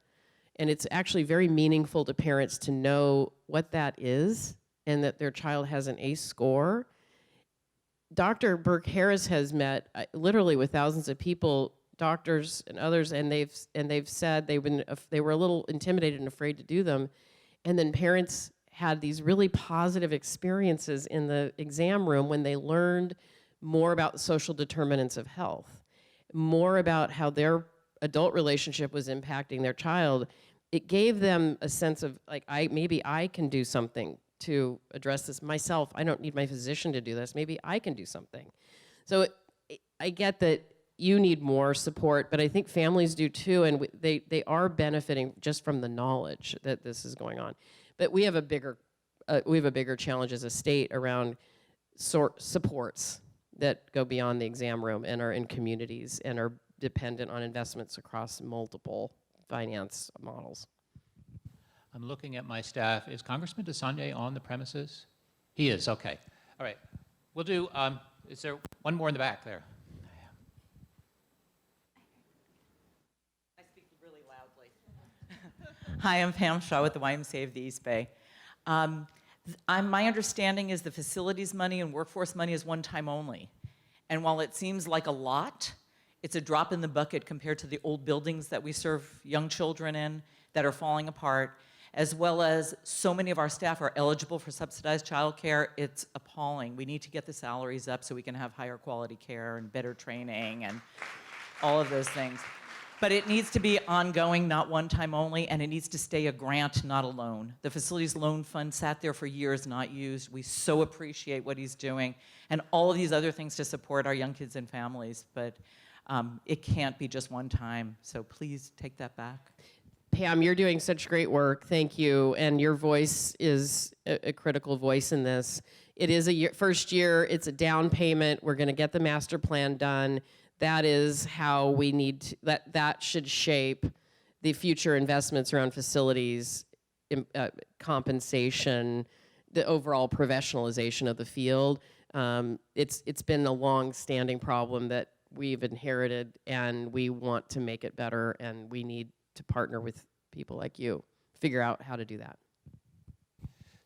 and it's actually very meaningful to parents to know what that is and that their child has an ACE score. Dr. Burke Harris has met literally with thousands of people, doctors and others, and they've said they were a little intimidated and afraid to do them, and then parents had these really positive experiences in the exam room when they learned more about the social determinants of health, more about how their adult relationship was impacting their child. It gave them a sense of, like, maybe I can do something to address this myself. I don't need my physician to do this. Maybe I can do something. So I get that you need more support, but I think families do too, and they are benefiting just from the knowledge that this is going on. But we have a bigger challenge as a state around supports that go beyond the exam room and are in communities and are dependent on investments across multiple finance models. I'm looking at my staff. Is Congressman DeSaulnier on the premises? He is, okay. All right. We'll do, is there one more in the back there? I speak really loudly. Hi, I'm Pam Shaw with the YMCA of the East Bay. My understanding is the facilities money and workforce money is one time only. And while it seems like a lot, it's a drop in the bucket compared to the old buildings that we serve young children in that are falling apart, as well as so many of our staff are eligible for subsidized childcare. It's appalling. We need to get the salaries up so we can have higher quality care and better training and all of those things. But it needs to be ongoing, not one time only, and it needs to stay a grant, not a loan. The Facilities Loan Fund sat there for years, not used. We so appreciate what he's doing, and all of these other things to support our young kids and families, but it can't be just one time, so please take that back. Pam, you're doing such great work. Thank you. And your voice is a critical voice in this. It is a first year. It's a down payment. We're going to get the master plan done. That is how we need to, that should shape the future investments around facilities, compensation, the overall professionalization of the field. It's been a long-standing problem that we've inherited, and we want to make it better, and we need to partner with people like you, figure out how to do that.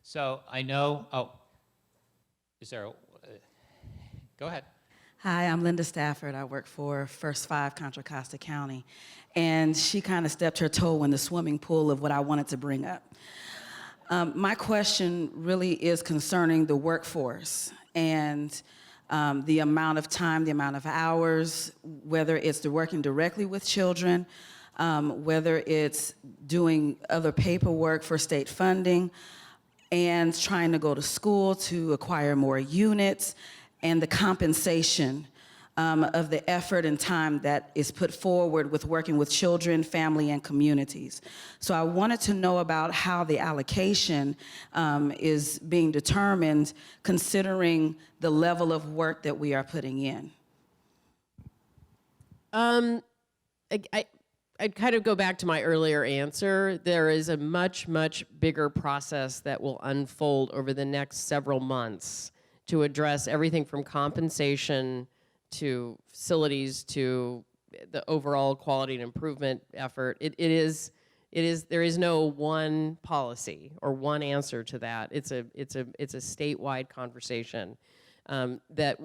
So I know, is there, go ahead. Hi, I'm Linda Stafford. I work for First Five Contra Costa County. And she kind of stepped her toe in the swimming pool of what I wanted to bring up. My question really is concerning the workforce and the amount of time, the amount of hours, whether it's working directly with children, whether it's doing other paperwork for state funding, and trying to go to school to acquire more units, and the compensation of the effort and time that is put forward with working with children, family, and communities. So I wanted to know about how the allocation is being determined considering the level of work that we are putting in. I'd kind of go back to my earlier answer. There is a much, much bigger process that will unfold over the next several months to address everything from compensation to facilities to the overall quality and improvement effort. There is no one policy or one answer to that. It's a statewide conversation that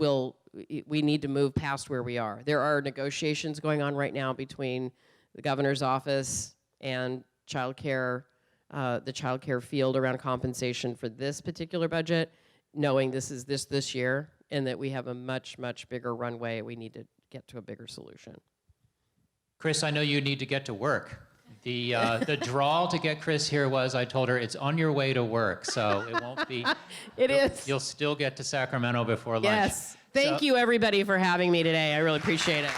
we need to move past where we are. There are negotiations going on right now between the governor's office and the child care field around compensation for this particular budget, knowing this is this year, and that we have a much, much bigger runway. We need to get to a bigger solution. Kris, I know you need to get to work. The drawl to get Kris here was, I told her, it's on your way to work, so it won't be. It is. You'll still get to Sacramento before lunch. Yes. Thank you, everybody, for having me today. I really appreciate it.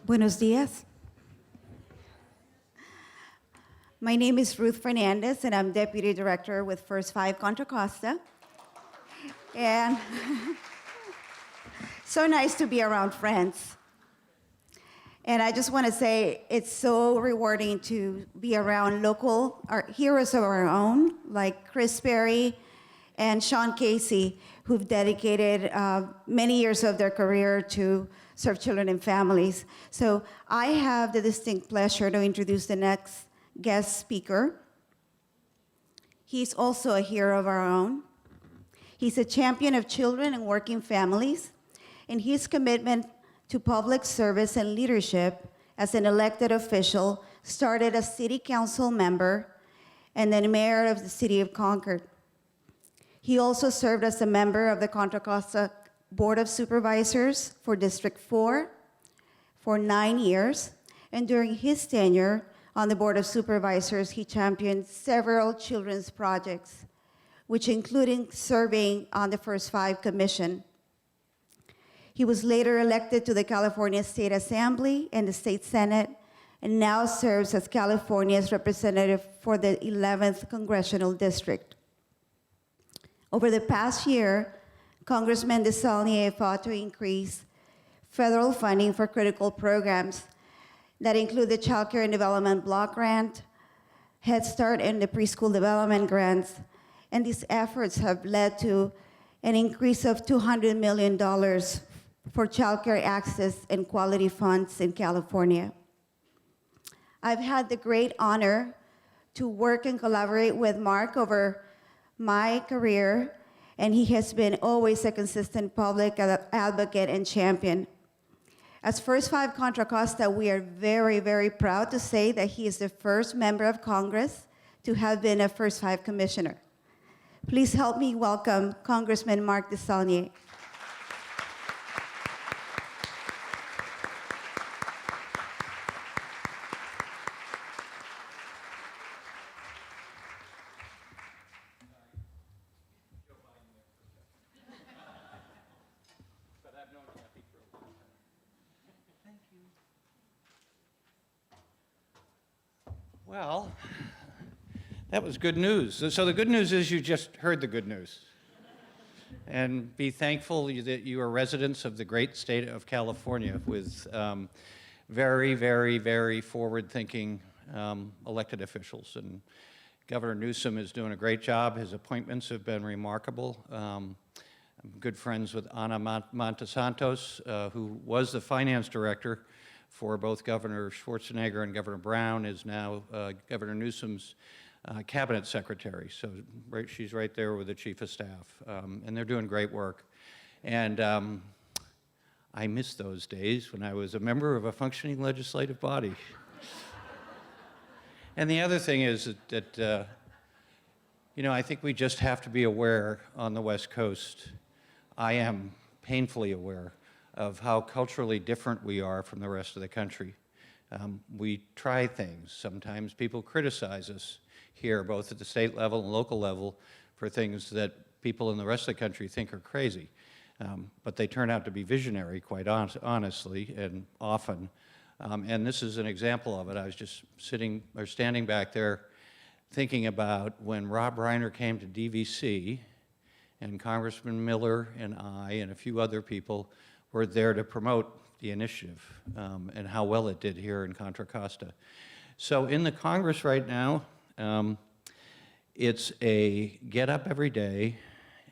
Buenos dias. My name is Ruth Fernandez, and I'm Deputy Director with First Five Contra Costa. And so nice to be around friends. And I just want to say it's so rewarding to be around our heroes of our own, like Kris Perry and Sean Casey, who've dedicated many years of their career to serve children and families. So I have the distinct pleasure to introduce the next guest speaker. He's also a hero of our own. He's a champion of children and working families, and his commitment to public service and leadership as an elected official started as city council member and then mayor of the city of Concord. He also served as a member of the Contra Costa Board of Supervisors for District 4 for 9 years, and during his tenure on the Board of Supervisors, he championed several children's projects which including serving on the First Five Commission. He was later elected to the California State Assembly and the State Senate, and now serves as California's representative for the 11th Congressional District. Over the past year, Congressman DeSaulnier fought to increase federal funding for critical programs that include the Child Care and Development Block Grant, Head Start, and the Preschool Development Grants. And these efforts have led to an increase of $200 million for child care access and quality funds in California. I've had the great honor to work and collaborate with Mark over my career, and he has been always a consistent public advocate and champion. As First Five Contra Costa, we are very, very proud to say that he is the first member of Congress to have been a First Five commissioner. Please help me welcome Congressman Mark DeSaulnier. Well, that was good news. So the good news is you just heard the good news. And be thankful that you are residents of the great state of California with very, very, very forward-thinking elected officials. And Governor Newsom is doing a great job. His appointments have been remarkable. I'm good friends with Ana Montesantos, who was the finance director for both Governor Schwarzenegger and Governor Brown, is now Governor Newsom's cabinet secretary. So she's right there with the chief of staff. And they're doing great work. And I miss those days when I was a member of a functioning legislative body. And the other thing is that you know, I think we just have to be aware on the West Coast. I am painfully aware of how culturally different we are from the rest of the country. We try things. Sometimes people criticize us here, both at the state level and local level, for things that people in the rest of the country think are crazy. But they turn out to be visionary, quite honestly, and often. And this is an example of it. I was just standing back there thinking about when Rob Reiner came to DVC, and Congressman Miller and I and a few other people were there to promote the initiative and how well it did here in Contra Costa. So in the Congress right now, it's a get up every day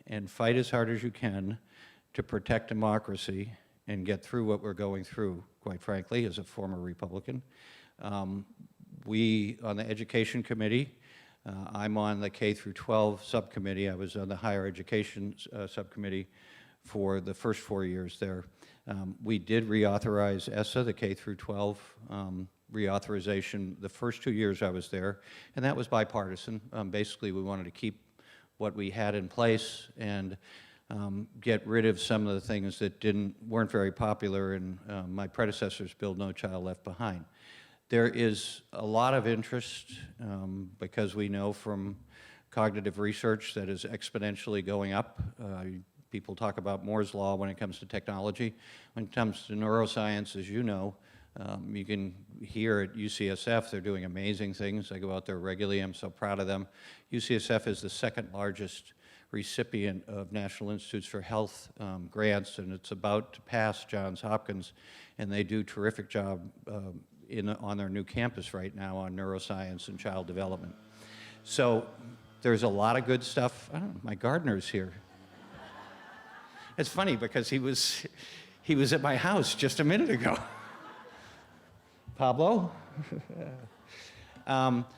and fight as hard as you can to protect democracy and get through what we're going through, quite frankly, as a former Republican. We, on the Education Committee, I'm on the K through 12 subcommittee. I was on the Higher Education subcommittee for the first 4 years there. We did reauthorize ESSA, the K through 12 reauthorization, the first 2 years I was there, and that was bipartisan. Basically, we wanted to keep what we had in place and get rid of some of the things that weren't very popular in my predecessor's bill, No Child Left Behind. There is a lot of interest because we know from cognitive research that is exponentially going up. People talk about Moore's Law when it comes to technology. When it comes to neuroscience, as you know, you can hear at UCSF, they're doing amazing things. I go out there regularly. I'm so proud of them. UCSF is the second largest recipient of National Institutes for Health grants, and it's about to pass Johns Hopkins, and they do a terrific job on their new campus right now on neuroscience and child development. So there's a lot of good stuff. I don't know, my gardener's here. It's funny because he was at my house just a minute ago. Pablo?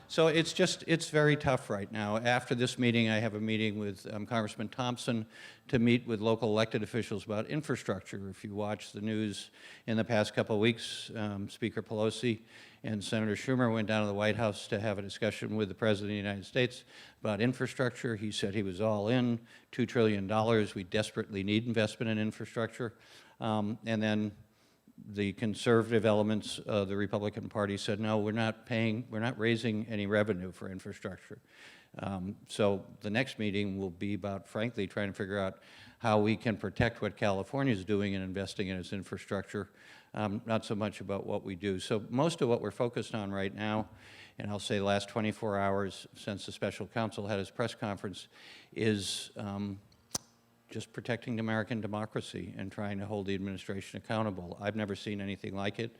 So it's very tough right now. After this meeting, I have a meeting with Congressman Thompson to meet with local elected officials about infrastructure. If you watch the news in the past couple of weeks, Speaker Pelosi and Senator Schumer went down to the White House to have a discussion with the President of the United States about infrastructure. He said he was all in, $2 trillion. We desperately need investment in infrastructure. And then the conservative elements of the Republican Party said, no, we're not raising any revenue for infrastructure. So the next meeting will be about, frankly, trying to figure out how we can protect what California is doing and investing in its infrastructure, not so much about what we do. So most of what we're focused on right now, and I'll say the last 24 hours since the special counsel had his press conference, is just protecting American democracy and trying to hold the administration accountable. I've never seen anything like it.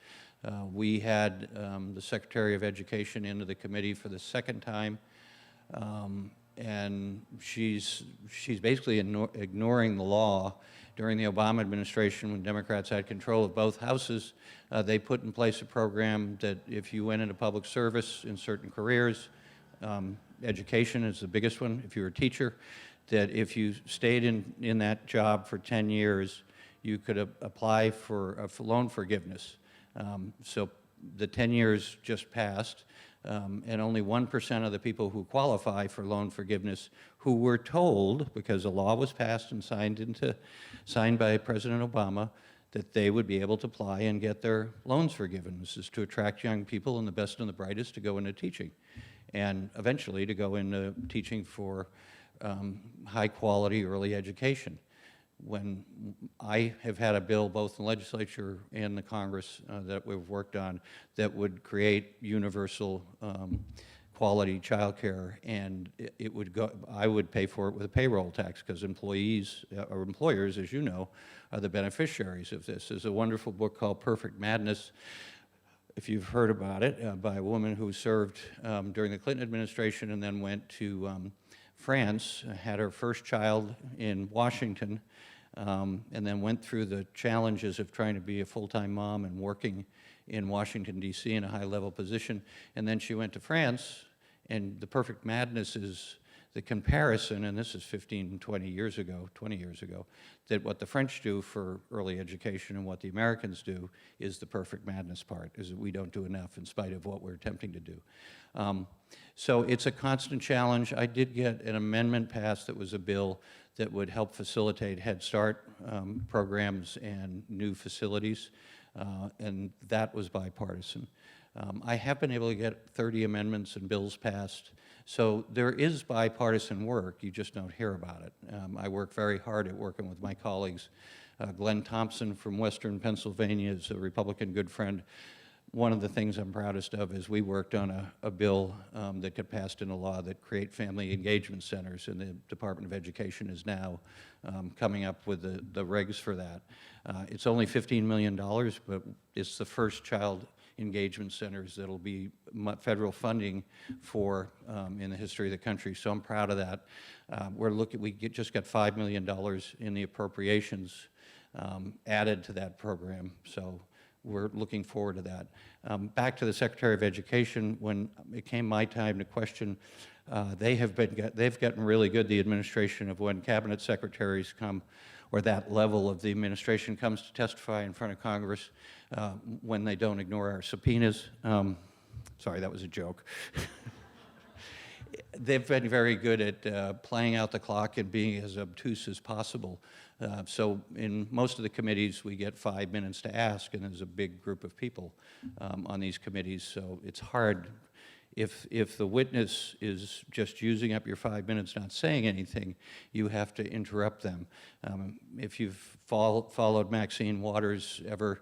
We had the Secretary of Education into the committee for the second time, and she's basically ignoring the law. During the Obama administration, when Democrats had control of both houses, they put in place a program that if you went into public service in certain careers, education is the biggest one, if you're a teacher, that if you stayed in that job for 10 years, you could apply for loan forgiveness. So the 10 years just passed, and only 1% of the people who qualify for loan forgiveness who were told, because a law was passed and signed by President Obama, that they would be able to apply and get their loans forgiven. This is to attract young people and the best and the brightest to go into teaching, and eventually to go into teaching for high-quality early education. When I have had a bill both in the legislature and the Congress that we've worked on that would create universal quality child care, and it would go, I would pay for it with a payroll tax, because employees or employers, as you know, are the beneficiaries of this. There's a wonderful book called Perfect Madness, if you've heard about it, by a woman who served during the Clinton administration and then went to France, had her first child in Washington, and then went through the challenges of trying to be a full-time mom and working in Washington, D.C. in a high-level position. And then she went to France, and the Perfect Madness is the comparison, and this is 15, 20 years ago, that what the French do for early education and what the Americans do is the Perfect Madness part, is that we don't do enough in spite of what we're attempting to do. So it's a constant challenge. I did get an amendment passed that was a bill that would help facilitate Head Start programs and new facilities, and that was bipartisan. I have been able to get 30 amendments and bills passed, so there is bipartisan work, you just don't hear about it. I work very hard at working with my colleagues. Glenn Thompson from Western Pennsylvania is a Republican good friend. One of the things I'm proudest of is we worked on a bill that got passed into law that create family engagement centers, and the Department of Education is now coming up with the regs for that. It's only $15 million, but it's the first child engagement centers that'll be federal funding for in the history of the country, so I'm proud of that. We just got $5 million in the appropriations added to that program, so we're looking forward to that. Back to the Secretary of Education, when it came my time to question, they've gotten really good, the administration, of when cabinet secretaries come, or that level of the administration comes to testify in front of Congress, when they don't ignore our subpoenas. Sorry, that was a joke. They've been very good at playing out the clock and being as obtuse as possible. So in most of the committees, we get 5 minutes to ask, and there's a big group of people on these committees, so it's hard. If the witness is just using up your 5 minutes, not saying anything, you have to interrupt them. If you've followed Maxine Waters ever,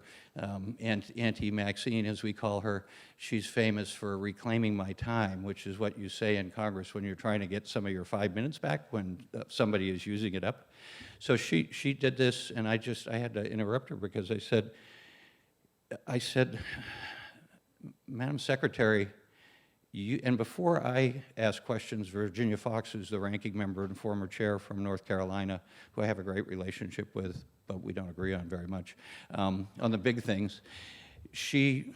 Auntie Maxine, as we call her, she's famous for reclaiming my time, which is what you say in Congress when you're trying to get some of your 5 minutes back when somebody is using it up. So she did this, and I had to interrupt her because I said, Madam Secretary, and before I ask questions, Virginia Fox, who's the ranking member and former chair from North Carolina, who I have a great relationship with, but we don't agree on very much, on the big things, she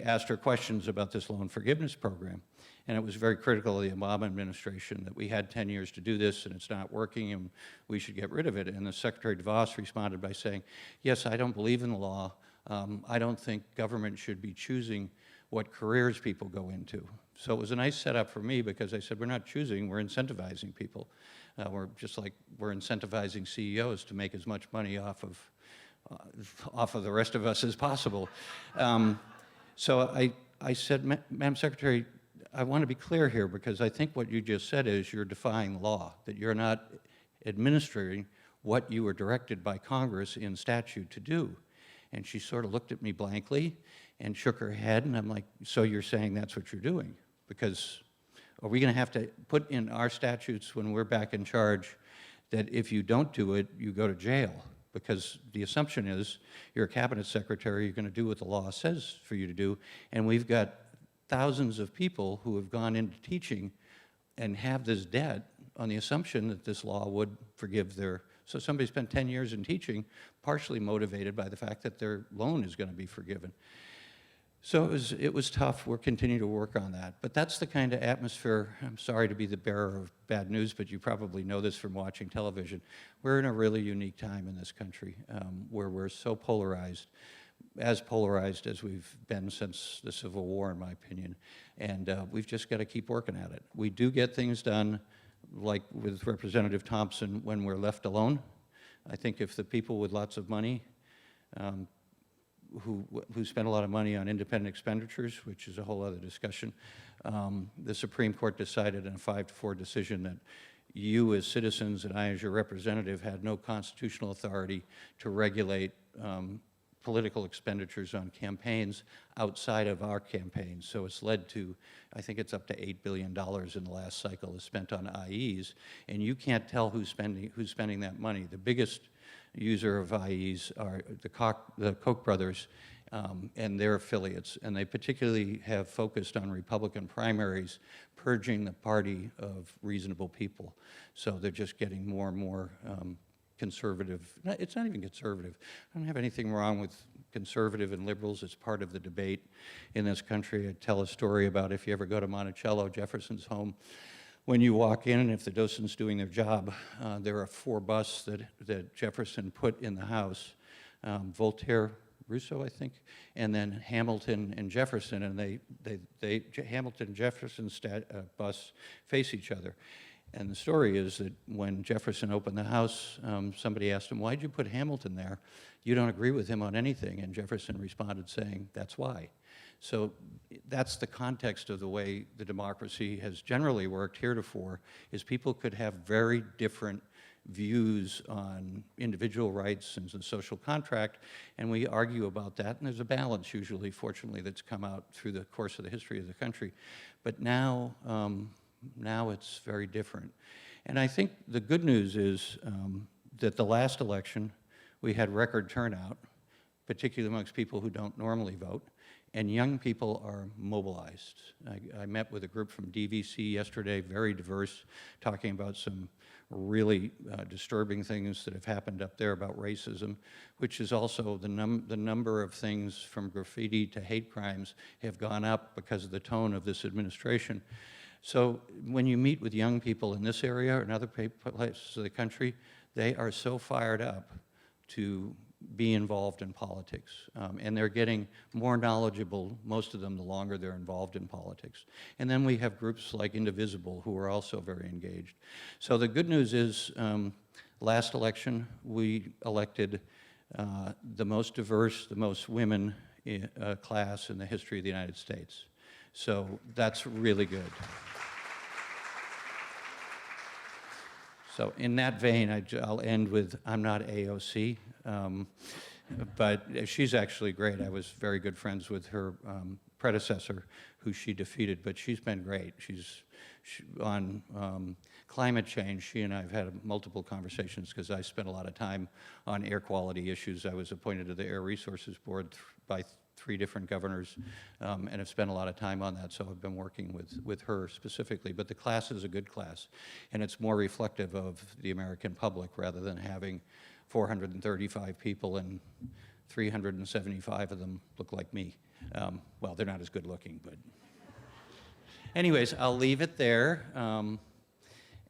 asked her questions about this loan forgiveness program. And it was very critical of the Obama administration that we had 10 years to do this and it's not working and we should get rid of it. And the Secretary DeVos responded by saying, yes, I don't believe in the law. I don't think government should be choosing what careers people go into. So it was a nice setup for me because I said, we're not choosing, we're incentivizing people. We're just like we're incentivizing CEOs to make as much money off of the rest of us as possible. So I said, Madam Secretary, I want to be clear here, because I think what you just said is you're defying law, that you're not administering what you were directed by Congress in statute to do. And she sort of looked at me blankly and shook her head, and I'm like, so you're saying that's what you're doing? Because are we going to have to put in our statutes when we're back in charge that if you don't do it, you go to jail? Because the assumption is you're a cabinet secretary, you're going to do what the law says for you to do, and we've got thousands of people who have gone into teaching and have this debt on the assumption that this law would forgive their. So somebody spent 10 years in teaching, partially motivated by the fact that their loan is going to be forgiven. So it was tough. We're continuing to work on that. But that's the kind of atmosphere. I'm sorry to be the bearer of bad news, but you probably know this from watching television. We're in a really unique time in this country where we're so polarized, as polarized as we've been since the Civil War, in my opinion. And we've just got to keep working at it. We do get things done, like with Representative Thompson, when we're left alone. I think if the people with lots of money who spend a lot of money on independent expenditures, which is a whole other discussion, the Supreme Court decided in a 5-4 decision that you as citizens and I as your representative had no constitutional authority to regulate political expenditures on campaigns outside of our campaigns. So it's led to, I think it's up to $8 billion in the last cycle is spent on IEs, and you can't tell who's spending that money. The biggest user of IEs are the Koch brothers and their affiliates, and they particularly have focused on Republican primaries, purging the party of reasonable people. So they're just getting more and more conservative. It's not even conservative. I don't have anything wrong with conservative and liberals. It's part of the debate in this country. I tell a story about if you ever go to Monticello, Jefferson's home. When you walk in, and if the docent's doing their job, there are 4 busts that Jefferson put in the house, Voltaire, Rousseau, I think, and then Hamilton and Jefferson, and Hamilton and Jefferson's busts face each other. And the story is that when Jefferson opened the house, somebody asked him, why'd you put Hamilton there? You don't agree with him on anything. And Jefferson responded saying, that's why. So that's the context of the way the democracy has generally worked heretofore, is people could have very different views on individual rights and the social contract, and we argue about that, and there's a balance usually, fortunately, that's come out through the course of the history of the country. But now it's very different. And I think the good news is that the last election, we had record turnout, particularly amongst people who don't normally vote, and young people are mobilized. I met with a group from DVC yesterday, very diverse, talking about some really disturbing things that have happened up there about racism, which is also the number of things from graffiti to hate crimes have gone up because of the tone of this administration. So when you meet with young people in this area or in other places of the country, they are so fired up to be involved in politics. And they're getting more knowledgeable, most of them, the longer they're involved in politics. And then we have groups like Indivisible who are also very engaged. So the good news is, last election, we elected the most diverse, the most women class in the history of the United States. So that's really good. So in that vein, I'll end with, I'm not AOC, but she's actually great. I was very good friends with her predecessor, who she defeated, but she's been great. On climate change, she and I have had multiple conversations because I spent a lot of time on air quality issues. I was appointed to the Air Resources Board by 3 different governors, and have spent a lot of time on that, so I've been working with her specifically. But the class is a good class, and it's more reflective of the American public rather than having 435 people and 375 of them look like me. Well, they're not as good looking, but anyways, I'll leave it there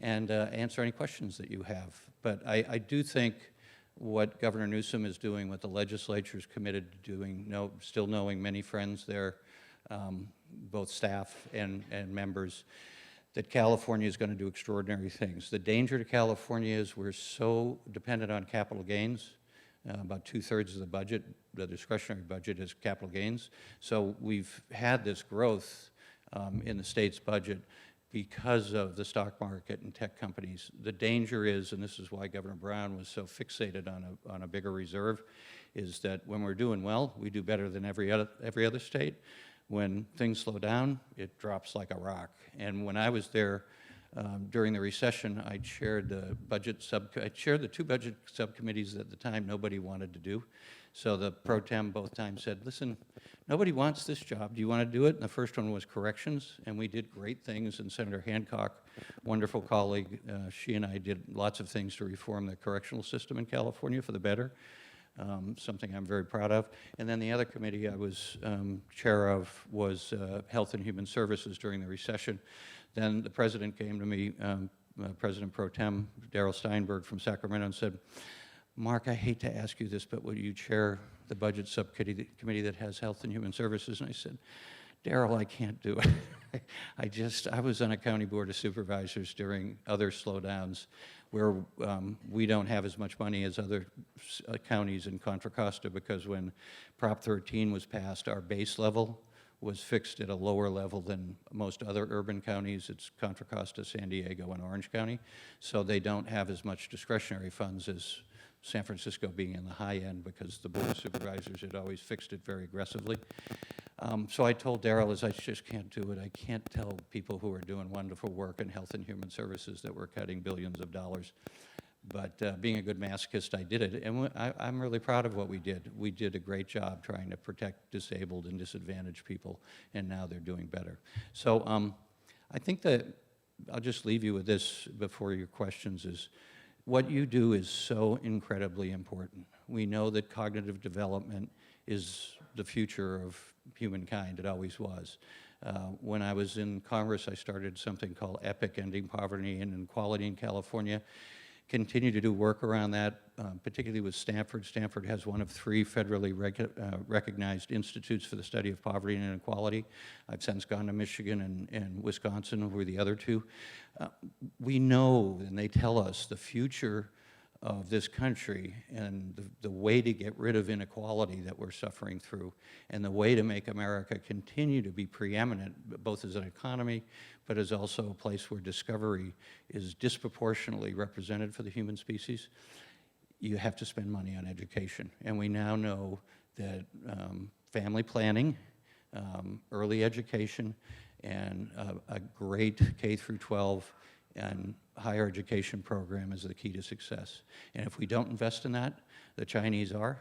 and answer any questions that you have. But I do think what Governor Newsom is doing, what the legislature is committed to doing, still knowing many friends there, both staff and members, that California is going to do extraordinary things. The danger to California is we're so dependent on capital gains. About 2/3 of the budget, the discretionary budget, is capital gains. So we've had this growth in the state's budget because of the stock market and tech companies. The danger is, and this is why Governor Brown was so fixated on a bigger reserve, is that when we're doing well, we do better than every other state. When things slow down, it drops like a rock. And when I was there during the recession, I chaired the two budget subcommittees at the time nobody wanted to do. So the pro tem both times said, listen, nobody wants this job. Do you want to do it? And the first one was corrections, and we did great things. And Senator Hancock, wonderful colleague, she and I did lots of things to reform the correctional system in California for the better, something I'm very proud of. And then the other committee I was chair of was Health and Human Services during the recession. Then the president came to me, President Pro Tem Darrell Steinberg from Sacramento, and said, Mark, I hate to ask you this, but would you chair the budget subcommittee that has Health and Human Services? And I said, Darrell, I can't do it. I was on a county board of supervisors during other slowdowns where we don't have as much money as other counties in Contra Costa, because when Prop 13 was passed, our base level was fixed at a lower level than most other urban counties. It's Contra Costa, San Diego, and Orange County. So they don't have as much discretionary funds as San Francisco being in the high end, because the Board of Supervisors had always fixed it very aggressively. So I told Darrell, I just can't do it. I can't tell people who are doing wonderful work in Health and Human Services that we're cutting billions of dollars. But being a good masochist, I did it. And I'm really proud of what we did. We did a great job trying to protect disabled and disadvantaged people, and now they're doing better. So I think that I'll just leave you with this before your questions is, what you do is so incredibly important. We know that cognitive development is the future of humankind. It always was. When I was in Congress, I started something called EPIC, Ending Poverty and Inequality in California. Continue to do work around that, particularly with Stanford. Stanford has one of 3 federally recognized institutes for the study of poverty and inequality. I've since gone to Michigan and Wisconsin, who were the other 2. We know, and they tell us, the future of this country and the way to get rid of inequality that we're suffering through, and the way to make America continue to be preeminent, both as an economy, but as also a place where discovery is disproportionately represented for the human species. You have to spend money on education. And we now know that family planning, early education, and a great K through 12 and higher education program is the key to success. And if we don't invest in that, the Chinese are,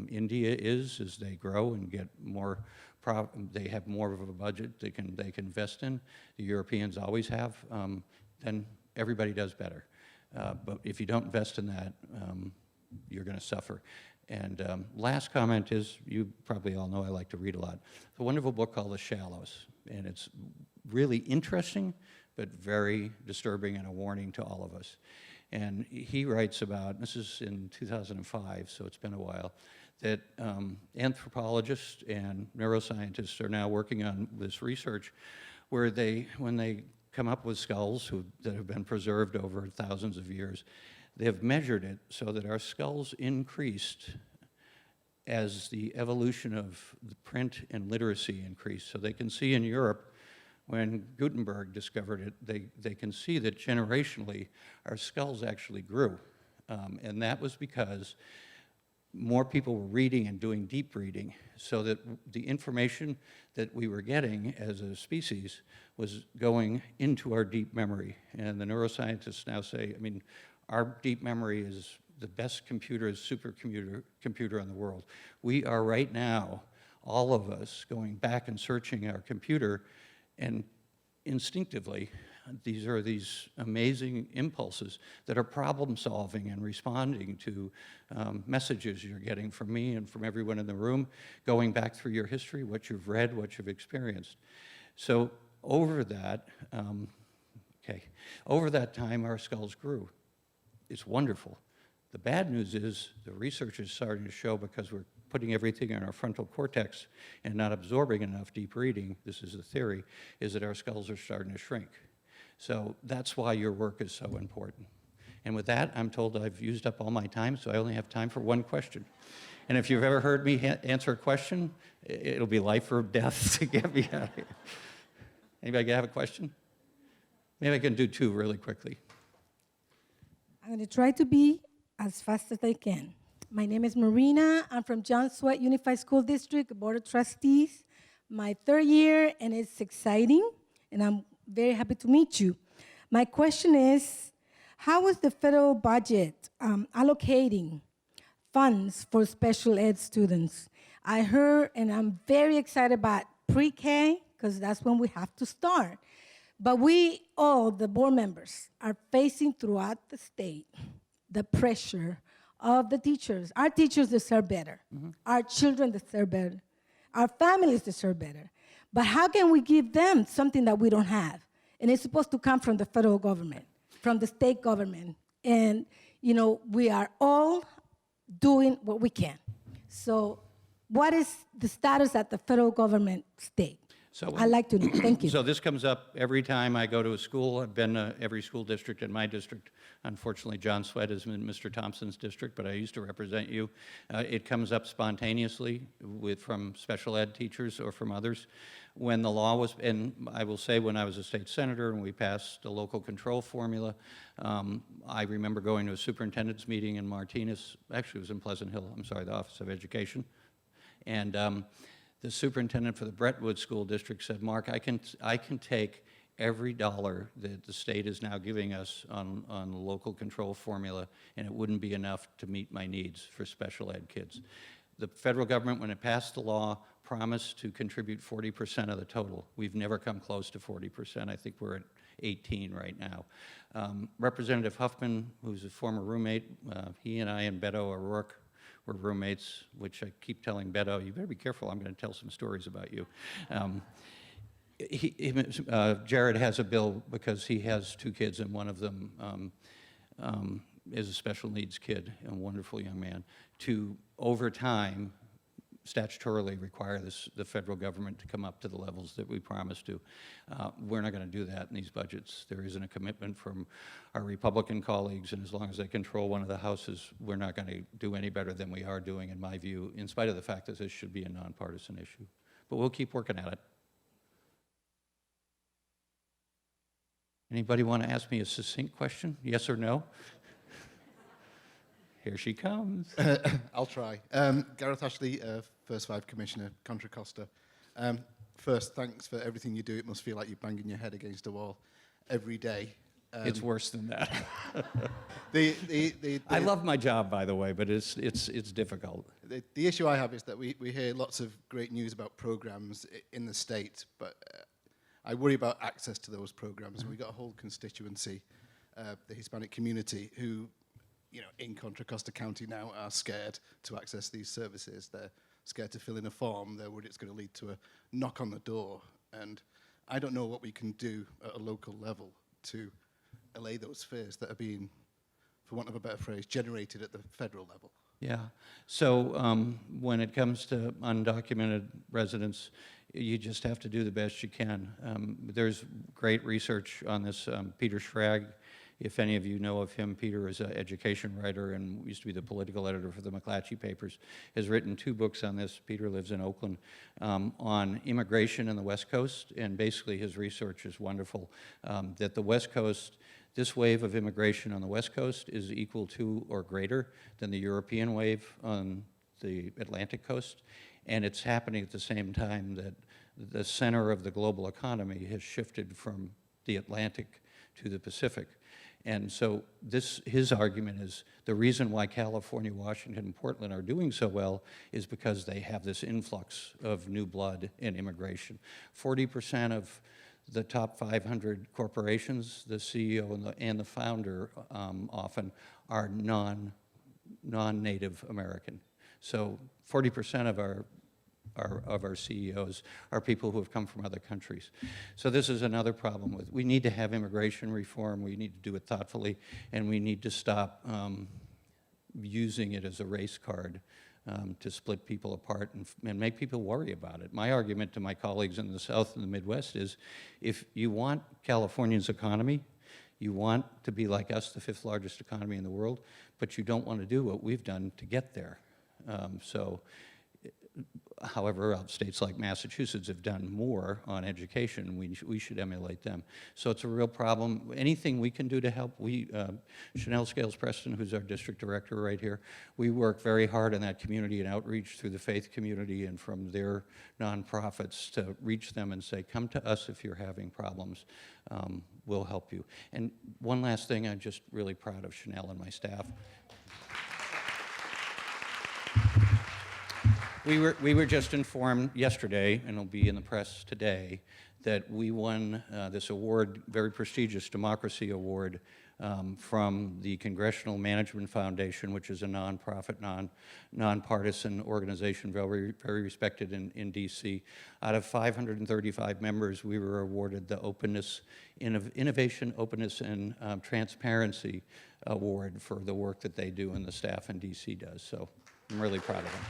India is, as they grow and get more, they have more of a budget they can invest in. The Europeans always have. Then everybody does better. But if you don't invest in that, you're going to suffer. And last comment is, you probably all know I like to read a lot. It's a wonderful book called The Shallows, and it's really interesting, but very disturbing and a warning to all of us. And he writes about, this is in 2005, so it's been a while, that anthropologists and neuroscientists are now working on this research where when they come up with skulls that have been preserved over thousands of years, they have measured it so that our skulls increased as the evolution of the print and literacy increased. So they can see in Europe, when Gutenberg discovered it, they can see that generationally our skulls actually grew. And that was because more people were reading and doing deep reading, so that the information that we were getting as a species was going into our deep memory. And the neuroscientists now say, I mean, our deep memory is the best supercomputer in the world. We are right now, all of us, going back and searching our computer, and instinctively, these are these amazing impulses that are problem solving and responding to messages you're getting from me and from everyone in the room, going back through your history, what you've read, what you've experienced. So over that time, our skulls grew. It's wonderful. The bad news is the research is starting to show, because we're putting everything in our frontal cortex and not absorbing enough deep reading, this is the theory, is that our skulls are starting to shrink. So that's why your work is so important. And with that, I'm told I've used up all my time, so I only have time for one question. And if you've ever heard me answer a question, it'll be life or death to get me out of here. Anybody have a question? Maybe I can do two really quickly. I'm going to try to be as fast as I can. My name is Marina. I'm from John Swett Unified School District, Board of Trustees. My third year, and it's exciting, and I'm very happy to meet you. My question is, how is the federal budget allocating funds for special ed students? I heard, and I'm very excited about pre-K, because that's when we have to start. But we all, the board members, are facing throughout the state the pressure of the teachers. Our teachers deserve better. Our children deserve better. Our families deserve better. But how can we give them something that we don't have? And it's supposed to come from the federal government, from the state government. And, you know, we are all doing what we can. So what is the status at the federal government state? So I'd like to know. Thank you. So this comes up every time I go to a school. I've been to every school district in my district. Unfortunately, John Swett is in Mr. Thompson's district, but I used to represent you. It comes up spontaneously from special ed teachers or from others. When the law was, and I will say when I was a state senator and we passed the local control formula, I remember going to a superintendent's meeting in Martinez, actually it was in Pleasant Hill, I'm sorry, the Office of Education. And the superintendent for the Brentwood School District said, Mark, I can take every dollar that the state is now giving us on the local control formula, and it wouldn't be enough to meet my needs for special ed kids. The federal government, when it passed the law, promised to contribute 40% of the total. We've never come close to 40%. I think we're at 18 right now. Representative Huffman, who's a former roommate, he and I and Beto O'Rourke were roommates, which I keep telling Beto, you better be careful, I'm going to tell some stories about you. Jared has a bill because he has two kids, and one of them is a special needs kid, a wonderful young man, to, over time, statutorily require the federal government to come up to the levels that we promised to. We're not going to do that in these budgets. There isn't a commitment from our Republican colleagues, and as long as they control one of the houses, we're not going to do any better than we are doing, in my view, in spite of the fact that this should be a nonpartisan issue. But we'll keep working at it. Anybody want to ask me a succinct question? Yes or no? Here she comes. I'll try. Gareth Ashley, First Five Commissioner, Contra Costa. First, thanks for everything you do. It must feel like you're banging your head against a wall every day. It's worse than that. The I love my job, by the way, but it's difficult. The issue I have is that we hear lots of great news about programs in the state, but I worry about access to those programs. We've got a whole constituency, the Hispanic community, who, you know, in Contra Costa County now are scared to access these services. They're scared to fill in a form. They're worried it's going to lead to a knock on the door. And I don't know what we can do at a local level to allay those fears that are being, for want of a better phrase, generated at the federal level. Yeah. So when it comes to undocumented residents, you just have to do the best you can. There's great research on this. Peter Schrag, if any of you know of him, Peter is an education writer and used to be the political editor for the McClatchy papers, has written 2 books on this. Peter lives in Oakland, on immigration in the West Coast, and basically his research is wonderful, that the West Coast, this wave of immigration on the West Coast is equal to or greater than the European wave on the Atlantic coast, and it's happening at the same time that the center of the global economy has shifted from the Atlantic to the Pacific. And so his argument is the reason why California, Washington, and Portland are doing so well is because they have this influx of new blood and immigration. 40% of the top 500 corporations, the CEO and the founder often are non-native American. So 40% of our CEOs are people who have come from other countries. So this is another problem we need to have immigration reform, we need to do it thoughtfully, and we need to stop using it as a race card to split people apart and make people worry about it. My argument to my colleagues in the South and the Midwest is, if you want California's economy, you want to be like us, the 5th largest economy in the world, but you don't want to do what we've done to get there. So however, states like Massachusetts have done more on education. We should emulate them. So it's a real problem. Anything we can do to help, Chanel Scales-Preston, who's our district director right here, we work very hard in that community and outreach through the faith community and from their nonprofits to reach them and say, come to us if you're having problems. We'll help you. And one last thing, I'm just really proud of Chanel and my staff. We were just informed yesterday, and it'll be in the press today, that we won this award, very prestigious Democracy Award, from the Congressional Management Foundation, which is a nonprofit, nonpartisan organization, very respected in DC. Out of 535 members, we were awarded the Innovation, Openness, and Transparency Award for the work that they do and the staff in DC does. So I'm really proud of them.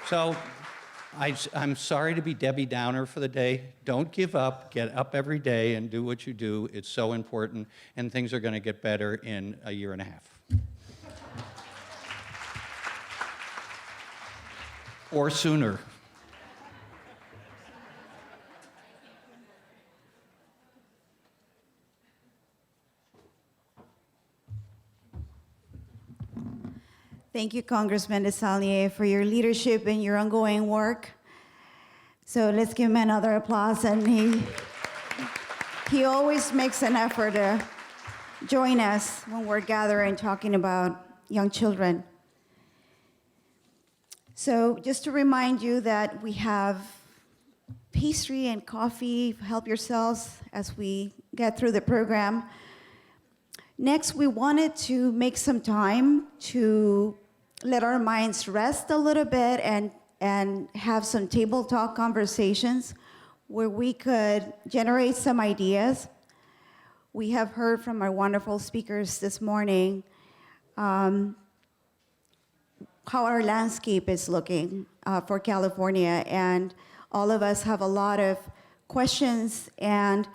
So I'm sorry to be Debbie Downer for the day. Don't give up. Get up every day and do what you do. It's so important, and things are going to get better in a year and a half. Or sooner. Thank you, Congressman DeSaulnier, for your leadership and your ongoing work. So let's give him another applause. And he always makes an effort to join us when we're gathering talking about young children. So just to remind you that we have pastry and coffee. Help yourselves as we get through the program. Next, we wanted to make some time to let our minds rest a little bit and have some table talk conversations where we could generate some ideas. We have heard from our wonderful speakers this morning how our landscape is looking for California, and all of us have a lot of questions and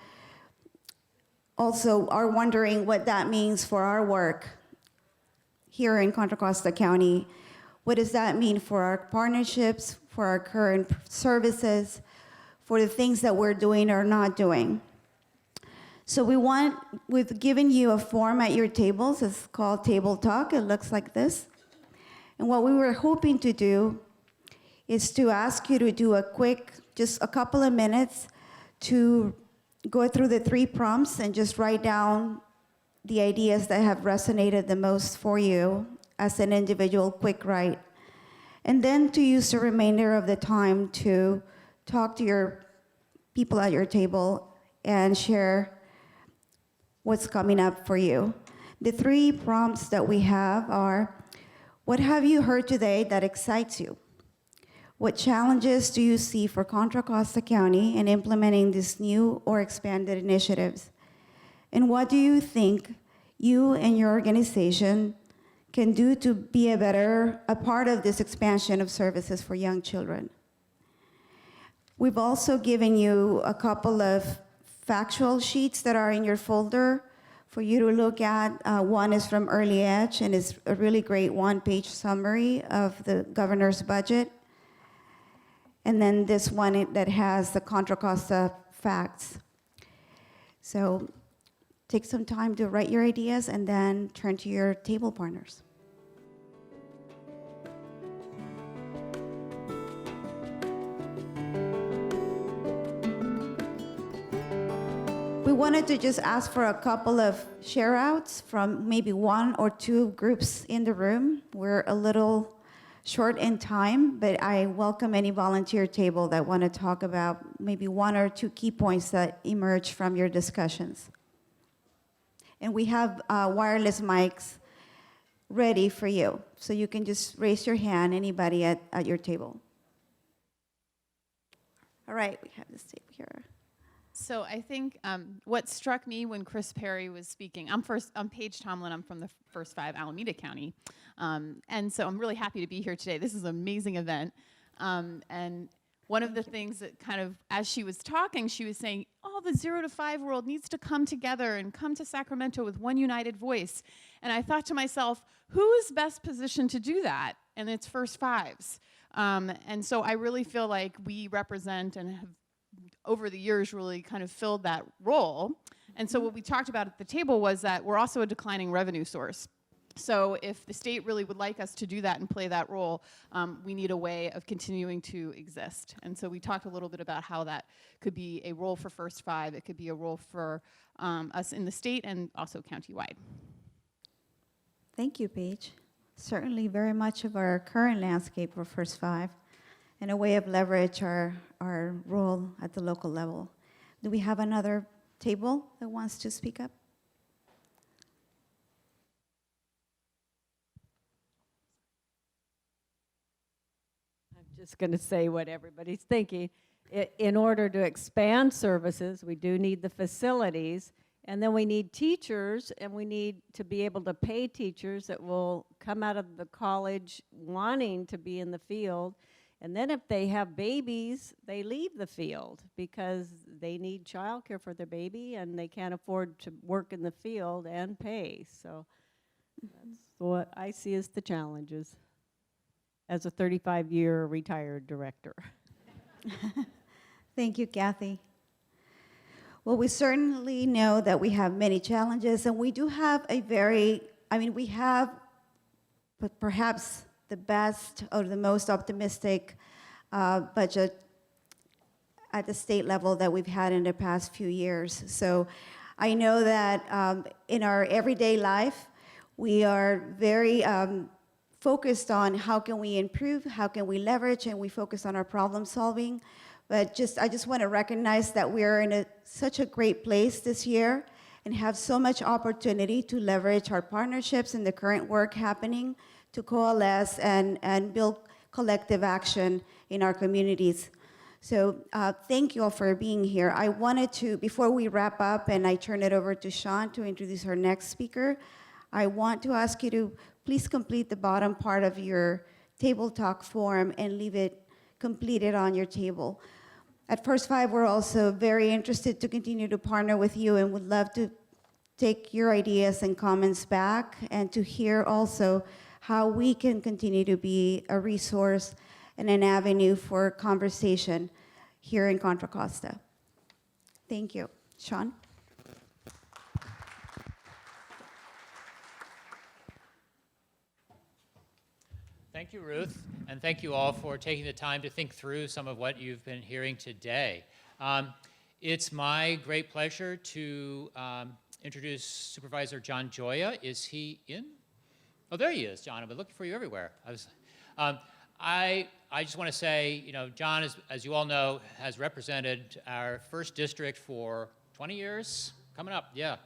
also are wondering what that means for our work here in Contra Costa County. What does that mean for our partnerships, for our current services, for the things that we're doing or not doing? So we've given you a form at your tables. It's called Table Talk. It looks like this. And what we were hoping to do is to ask you to do a quick, just a couple of minutes to go through the 3 prompts and just write down the ideas that have resonated the most for you as an individual quick write. And then to use the remainder of the time to talk to your people at your table and share what's coming up for you. The 3 prompts that we have are, what have you heard today that excites you? What challenges do you see for Contra Costa County in implementing these new or expanded initiatives? And what do you think you and your organization can do to be a part of this expansion of services for young children? We've also given you a couple of factual sheets that are in your folder for you to look at. One is from Early Edge, and it's a really great 1-page summary of the governor's budget. And then this one that has the Contra Costa facts. So take some time to write your ideas and then turn to your table partners. We wanted to just ask for a couple of share-outs from maybe 1 or 2 groups in the room. We're a little short in time, but I welcome any volunteer table that want to talk about maybe 1 or 2 key points that emerge from your discussions. And we have wireless mics ready for you, so you can just raise your hand, anybody at your table. All right, we have this table here. So I think what struck me when Kris Perry was speaking, I'm Paige Tomlin, I'm from the First 5 Alameda County. And so I'm really happy to be here today. This is an amazing event. And one of the things that kind of, as she was talking, she was saying, oh, the 0 to 5 world needs to come together and come to Sacramento with one united voice. And I thought to myself, who is best positioned to do that and it's first fives. And so I really feel like we represent and have, over the years, really kind of filled that role. And so what we talked about at the table was that we're also a declining revenue source. So if the state really would like us to do that and play that role, we need a way of continuing to exist. And so we talked a little bit about how that could be a role for First Five. It could be a role for us in the state and also countywide. Thank you, Paige. Certainly very much of our current landscape for First Five and a way of leverage our role at the local level. Do we have another table that wants to speak up? Just going to say what everybody's thinking. In order to expand services, we do need the facilities, and then we need teachers, and we need to be able to pay teachers that will come out of the college wanting to be in the field. And then if they have babies, they leave the field because they need childcare for their baby, and they can't afford to work in the field and pay. So that's what I see as the challenges as a 35-year retired director. Thank you, Kathy. Well, we certainly know that we have many challenges, and we do have we have but perhaps the best or the most optimistic budget at the state level that we've had in the past few years. So I know that in our everyday life, we are very focused on how can we improve, how can we leverage, and we focus on our problem solving. But I just want to recognize that we're in such a great place this year and have so much opportunity to leverage our partnerships and the current work happening to coalesce and build collective action in our communities. So thank you all for being here. I wanted to, before we wrap up and I turn it over to Sean to introduce our next speaker, I want to ask you to please complete the bottom part of your table talk form and leave it completed on your table. At First Five, we're also very interested to continue to partner with you and would love to take your ideas and comments back and to hear also how we can continue to be a resource and an avenue for conversation here in Contra Costa. Thank you. Sean? Thank you, Ruth, and thank you all for taking the time to think through some of what you've been hearing today. It's my great pleasure to introduce Supervisor John Joya. Is he in? Oh, there he is, John. I've been looking for you everywhere. I just want to say, John, as you all know, has represented our first district for 20 years, coming up, yeah.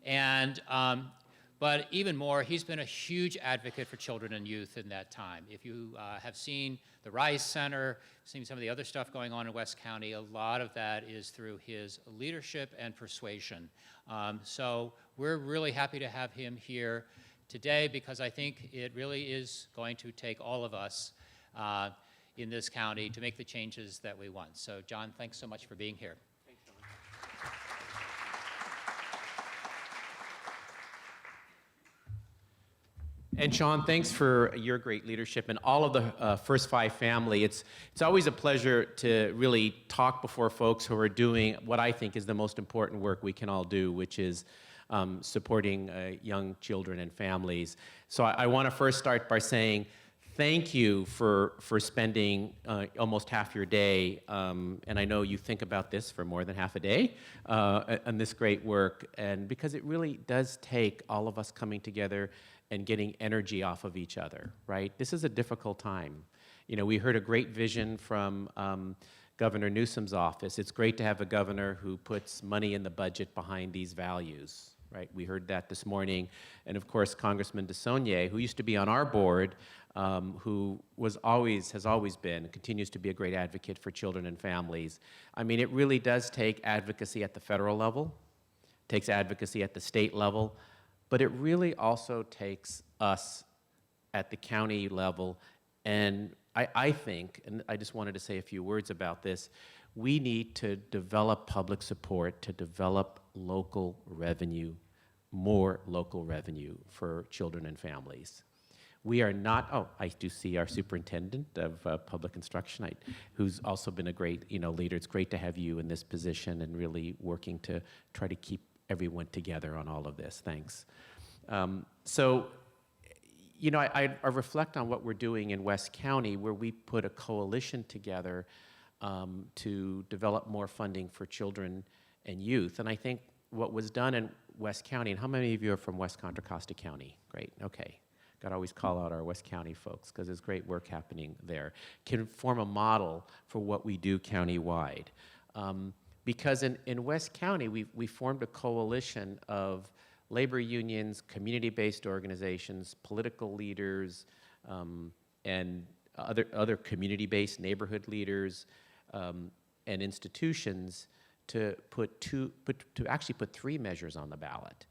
And but even more, he's been a huge advocate for children and youth in that time. If you have seen the Rise Center, seen some of the other stuff going on in West County, a lot of that is through his leadership and persuasion. So we're really happy to have him here today because I think it really is going to take all of us in this county to make the changes that we want. So John, thanks so much for being here. And Sean, thanks for your great leadership and all of the First Five family. It's always a pleasure to really talk before folks who are doing what I think is the most important work we can all do, which is supporting young children and families. So I want to first start by saying thank you for spending almost half your day, and I know you think about this for more than half a day, on this great work, and because it really does take all of us coming together and getting energy off of each other, right? This is a difficult time. We heard a great vision from Governor Newsom's office. It's great to have a governor who puts money in the budget behind these values, right? We heard that this morning. And of course, Congressman DeSaulnier, who used to be on our board, who has always been, and continues to be a great advocate for children and families. I mean, it really does take advocacy at the federal level, takes advocacy at the state level, but it really also takes us at the county level. And I think, and I just wanted to say a few words about this, we need to develop public support to develop local revenue, more local revenue for children and families. We are not, oh, I do see our superintendent of public instruction, who's also been a great leader. It's great to have you in this position and really working to try to keep everyone together on all of this. Thanks. So, I reflect on what we're doing in West County, where we put a coalition together to develop more funding for children and youth. And I think what was done in West County, and how many of you are from West Contra Costa County? Great, okay. Got to always call out our West County folks because there's great work happening there. Can form a model for what we do countywide. Because in West County, we formed a coalition of labor unions, community-based organizations, political leaders, and other community-based neighborhood leaders and institutions to actually put 3 measures on the ballot,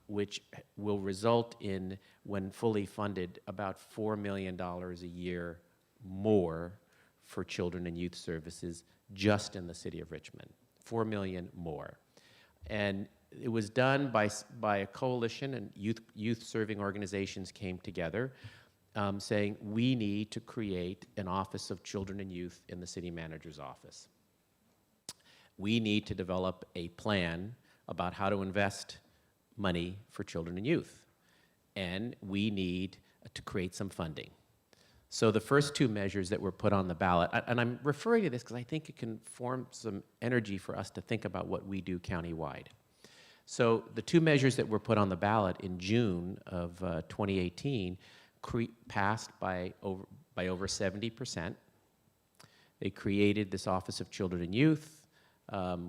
which will result in, when fully funded, about $4 million a year more for children and youth services just in the city of Richmond. $4 million more. And it was done by a coalition, and youth serving organizations came together saying we need to create an Office of Children and Youth in the city manager's office. We need to develop a plan about how to invest money for children and youth. And we need to create some funding. So the first 2 measures that were put on the ballot, and I'm referring to this because I think it can form some energy for us to think about what we do countywide. So the 2 measures that were put on the ballot in June of 2018 passed by over 70%. They created this Office of Children and Youth,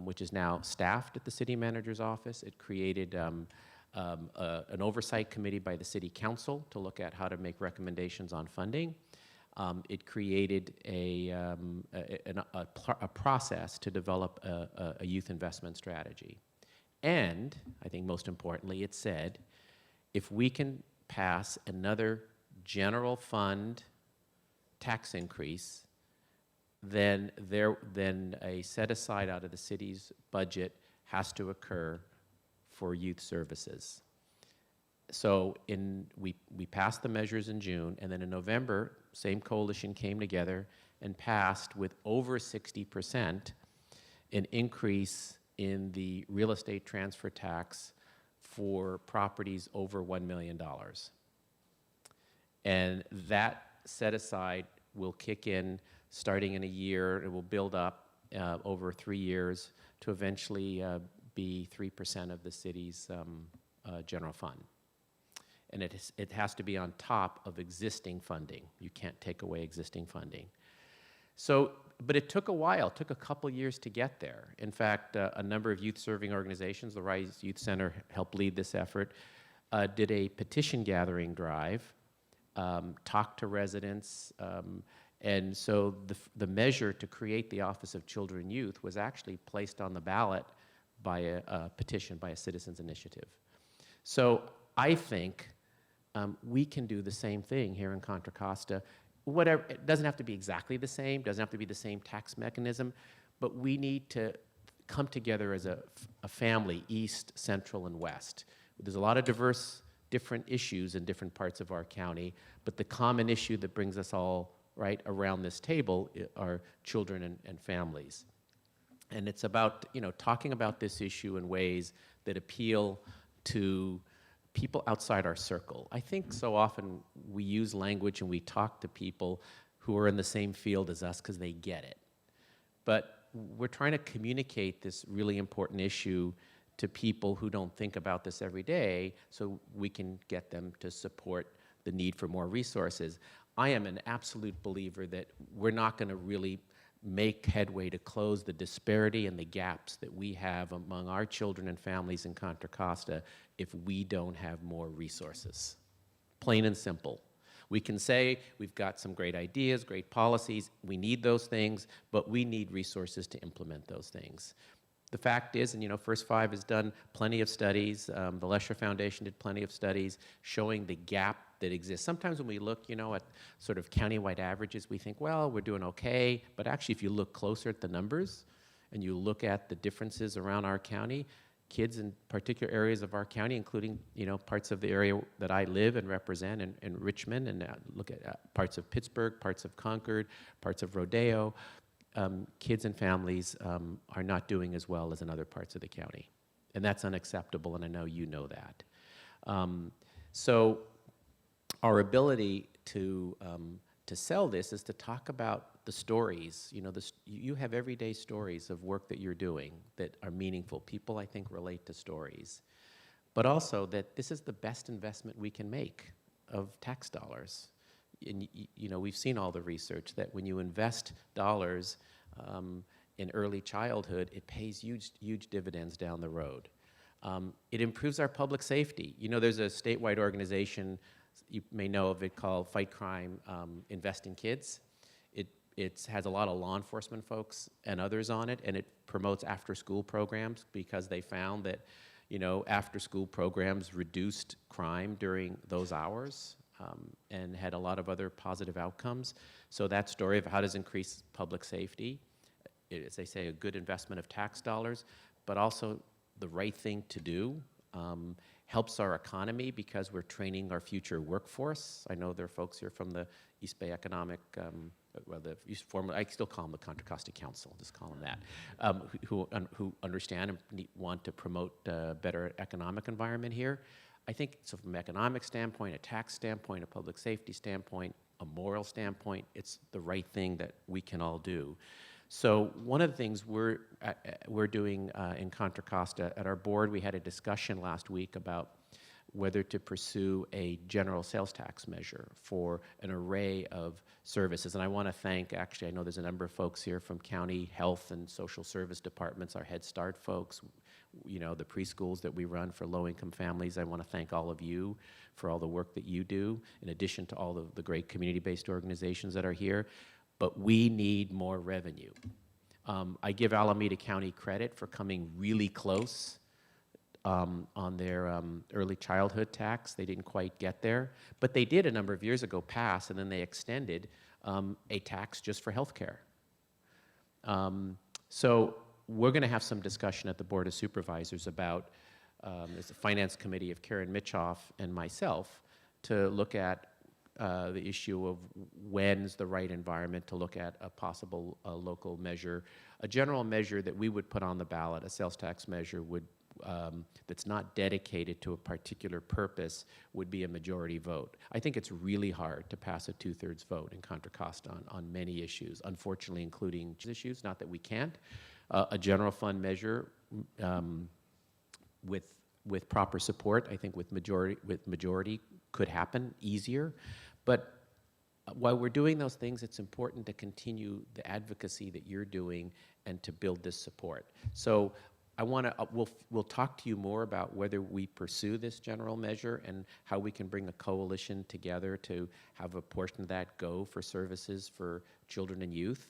which is now staffed at the city manager's office. It created an oversight committee by the city council to look at how to make recommendations on funding. It created a process to develop a youth investment strategy. And, I think most importantly, it said, if we can pass another general fund tax increase, then a set-aside out of the city's budget has to occur for youth services. So we passed the measures in June, and then in November, same coalition came together and passed with over 60% an increase in the real estate transfer tax for properties over $1 million. And that set-aside will kick in starting in a year. It will build up over 3 years to eventually be 3% of the city's general fund. And it has to be on top of existing funding. You can't take away existing funding. So, but it took a while. It took a couple years to get there. In fact, a number of youth-serving organizations, the Rise Youth Center helped lead this effort, did a petition gathering drive, talked to residents, and so the measure to create the Office of Children and Youth was actually placed on the ballot by a petition, by a citizens initiative. So I think we can do the same thing here in Contra Costa. Whatever, it doesn't have to be exactly the same, doesn't have to be the same tax mechanism, but we need to come together as a family, East, Central, and West. There's a lot of different issues in different parts of our county, but the common issue that brings us all right around this table are children and families. And it's about, talking about this issue in ways that appeal to people outside our circle. I think so often we use language and we talk to people who are in the same field as us because they get it. But we're trying to communicate this really important issue to people who don't think about this every day so we can get them to support the need for more resources. I am an absolute believer that we're not going to really make headway to close the disparity and the gaps that we have among our children and families in Contra Costa if we don't have more resources. Plain and simple. We can say we've got some great ideas, great policies, we need those things, but we need resources to implement those things. The fact is, and First Five has done plenty of studies, the Lesher Foundation did plenty of studies showing the gap that exists. Sometimes when we look, at sort of countywide averages, we think, well, we're doing okay, but actually if you look closer at the numbers and you look at the differences around our county, kids in particular areas of our county, including parts of the area that I live and represent in Richmond, and look at parts of Pittsburgh, parts of Concord, parts of Rodeo. Kids and families are not doing as well as in other parts of the county. And that's unacceptable, and I know you know that. So our ability to sell this is to talk about the stories. You have everyday stories of work that you're doing that are meaningful. People, I think, relate to stories. But also that this is the best investment we can make of tax dollars. And we've seen all the research that when you invest dollars in early childhood, it pays huge dividends down the road. It improves our public safety. There's a statewide organization, you may know of it, called Fight Crime, Invest in Kids. It has a lot of law enforcement folks and others on it, and it promotes after-school programs because they found that, after-school programs reduced crime during those hours and had a lot of other positive outcomes. So that story of how does increase public safety, as they say, a good investment of tax dollars, but also the right thing to do, helps our economy because we're training our future workforce. I know there are folks here from the East Bay Economic, I still call them the Contra Costa Council, just call them that, who understand and want to promote a better economic environment here. I think, so from an economic standpoint, a tax standpoint, a public safety standpoint, a moral standpoint, it's the right thing that we can all do. So one of the things we're doing in Contra Costa, at our board, we had a discussion last week about whether to pursue a general sales tax measure for an array of services. And I want to thank, actually, I know there's a number of folks here from county health and social service departments, our Head Start folks, the preschools that we run for low-income families. I want to thank all of you for all the work that you do, in addition to all of the great community-based organizations that are here. But we need more revenue. I give Alameda County credit for coming really close on their early childhood tax. They didn't quite get there, but they did a number of years ago pass, and then they extended a tax just for health care. So we're going to have some discussion at the Board of Supervisors about, there's a finance committee of Karen Mitchoff and myself, to look at the issue of when's the right environment to look at a possible local measure. A general measure that we would put on the ballot, a sales tax measure, would that's not dedicated to a particular purpose, would be a majority vote. I think it's really hard to pass a 2/3 vote in Contra Costa on many issues, unfortunately including issues, not that we can't. A general fund measure with proper support, I think with majority could happen easier. But while we're doing those things, it's important to continue the advocacy that you're doing and to build this support. So I want to, we'll talk to you more about whether we pursue this general measure and how we can bring a coalition together to have a portion of that go for services for children and youth.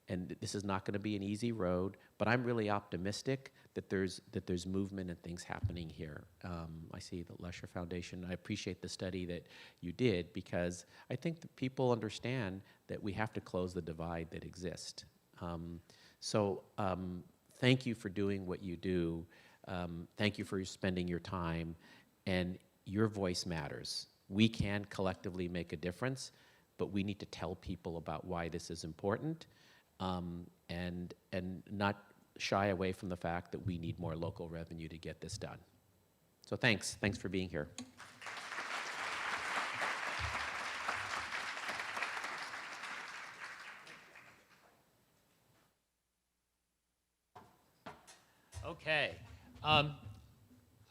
And this is not going to be an easy road, but I'm really optimistic that there's movement and things happening here. I see the Lesher Foundation. I appreciate the study that you did, because I think that people understand that we have to close the divide that exists. Thank you for doing what you do. Thank you for spending your time, and your voice matters. We can collectively make a difference, but we need to tell people about why this is important. And not shy away from the fact that we need more local revenue to get this done. So thanks for being here. Okay.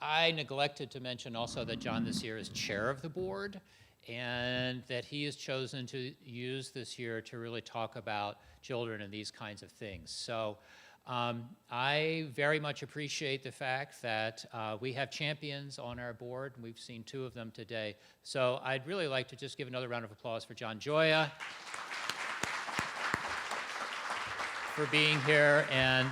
I neglected to mention also that John this year is chair of the board, and that he has chosen to use this year to really talk about children and these kinds of things. So I very much appreciate the fact that we have champions on our board, and we've seen 2 of them today. So I'd really like to just give another round of applause for John Joya for being here, and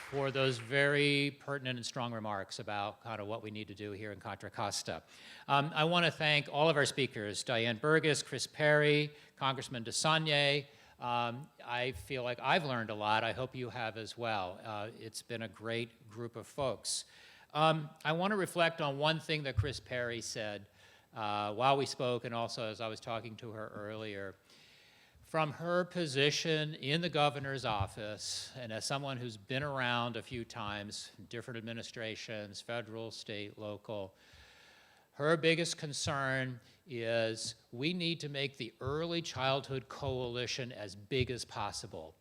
for those very pertinent and strong remarks about kind of what we need to do here in Contra Costa. I want to thank all of our speakers, Diane Burgis, Kris Perry, Congressman DeSaulnier, I feel like I've learned a lot. I hope you have as well. It's been a great group of folks. I want to reflect on one thing that Kris Perry said while we spoke, and also as I was talking to her earlier. From her position in the governor's office, and as someone who's been around a few times, different administrations, federal, state, local, her biggest concern is we need to make the early childhood coalition as big as possible.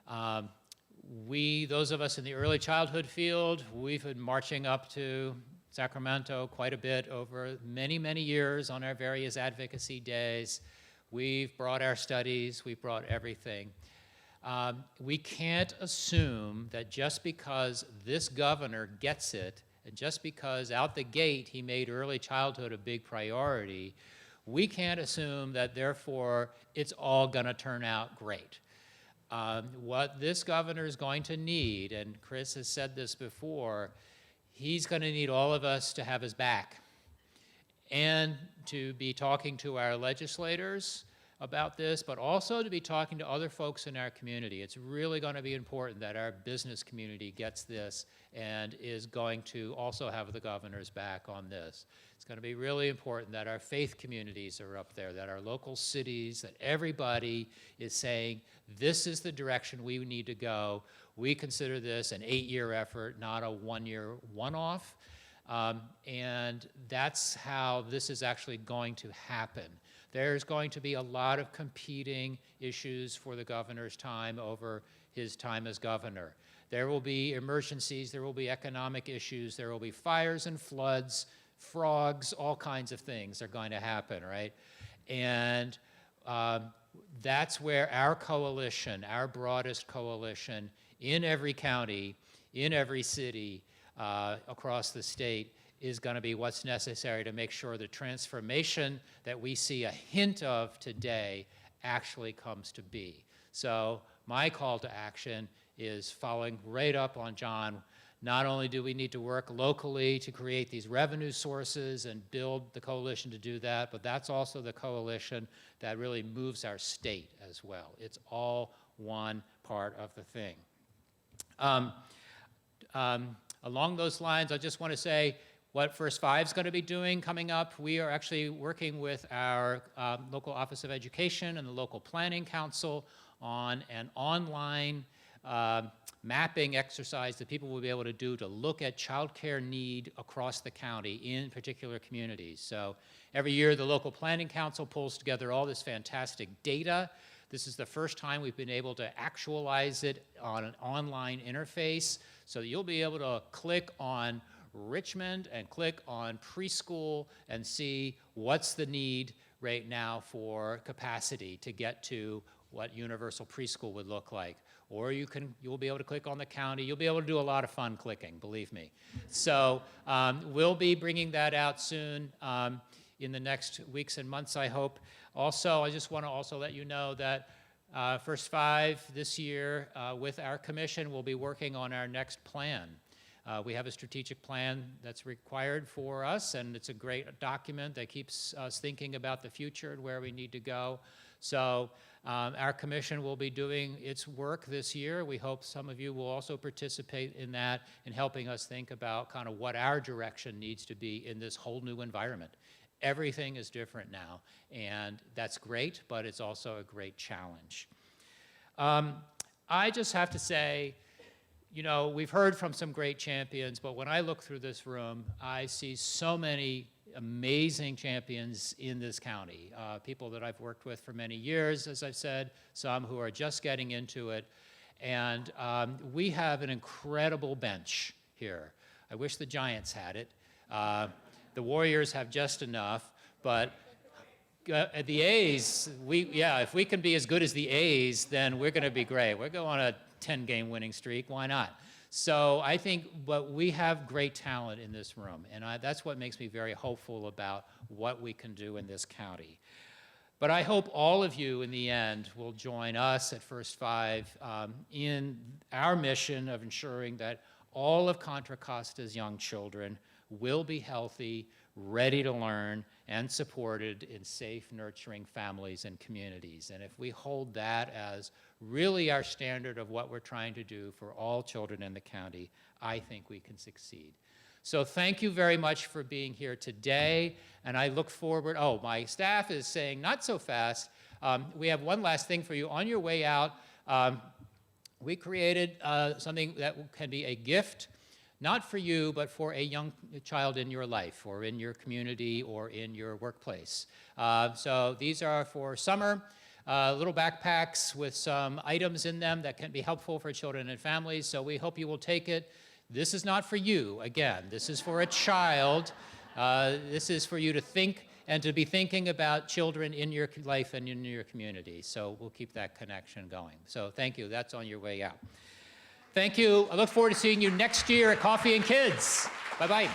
Those of us in the early childhood field, we've been marching up to Sacramento quite a bit over many, many years on our various advocacy days. We've brought our studies, we've brought everything. We can't assume that just because this governor gets it, and just because out the gate he made early childhood a big priority, we can't assume that therefore it's all gonna turn out great. What this governor is going to need, and Kris has said this before, he's gonna need all of us to have his back and to be talking to our legislators about this, but also to be talking to other folks in our community. It's really going to be important that our business community gets this and is going to also have the governor's back on this. It's going to be really important that our faith communities are up there, that our local cities, that everybody is saying, this is the direction we need to go. We consider this an 8-year effort, not a 1-year one-off. And that's how this is actually going to happen. There's going to be a lot of competing issues for the governor's time over his time as governor. There will be emergencies, there will be economic issues, there will be fires and floods, frogs, all kinds of things are going to happen, right? And that's where our coalition, our broadest coalition in every county, in every city, across the state is going to be what's necessary to make sure the transformation that we see a hint of today actually comes to be. So my call to action is following right up on John. Not only do we need to work locally to create these revenue sources and build the coalition to do that, but that's also the coalition that really moves our state as well. It's all one part of the thing. Along those lines, I just want to say what First Five is going to be doing coming up. We are actually working with our local Office of Education and the local Planning Council on an online mapping exercise that people will be able to do to look at childcare need across the county in particular communities. So every year the local Planning Council pulls together all this fantastic data. This is the first time we've been able to actualize it on an online interface, so that you'll be able to click on Richmond and click on preschool and see what's the need right now for capacity to get to what universal preschool would look like. Or you'll be able to click on the county. You'll be able to do a lot of fun clicking, believe me. So we'll be bringing that out soon in the next weeks and months, I hope. Also, I just want to also let you know that First Five this year with our commission will be working on our next plan. We have a strategic plan that's required for us, and it's a great document that keeps us thinking about the future and where we need to go. So our commission will be doing its work this year. We hope some of you will also participate in that in helping us think about kind of what our direction needs to be in this whole new environment. Everything is different now, and that's great, but it's also a great challenge. I just have to say, you know, we've heard from some great champions, but when I look through this room, I see so many amazing champions in this county, people that I've worked with for many years, as I've said, some who are just getting into it, and we have an incredible bench here. I wish the Giants had it. The Warriors have just enough, but at the A's, if we can be as good as the A's, then we're going to be great. We're going on a 10-game winning streak. Why not? So I think, but we have great talent in this room, and that's what makes me very hopeful about what we can do in this county. But I hope all of you, in the end, will join us at First Five in our mission of ensuring that all of Contra Costa's young children will be healthy, ready to learn, and supported in safe, nurturing families and communities. And if we hold that as really our standard of what we're trying to do for all children in the county, I think we can succeed. So thank you very much for being here today, and I look forward, oh, my staff is saying not so fast. We have one last thing for you. On your way out, we created something that can be a gift, not for you, but for a young child in your life, or in your community, or in your workplace. So these are for summer, little backpacks with some items in them that can be helpful for children and families, so we hope you will take it. This is not for you, again. This is for a child. This is for you to think and to be thinking about children in your life and in your community. So we'll keep that connection going. So thank you. That's on your way out. Thank you. I look forward to seeing you next year at Coffee and Kids. Bye-bye.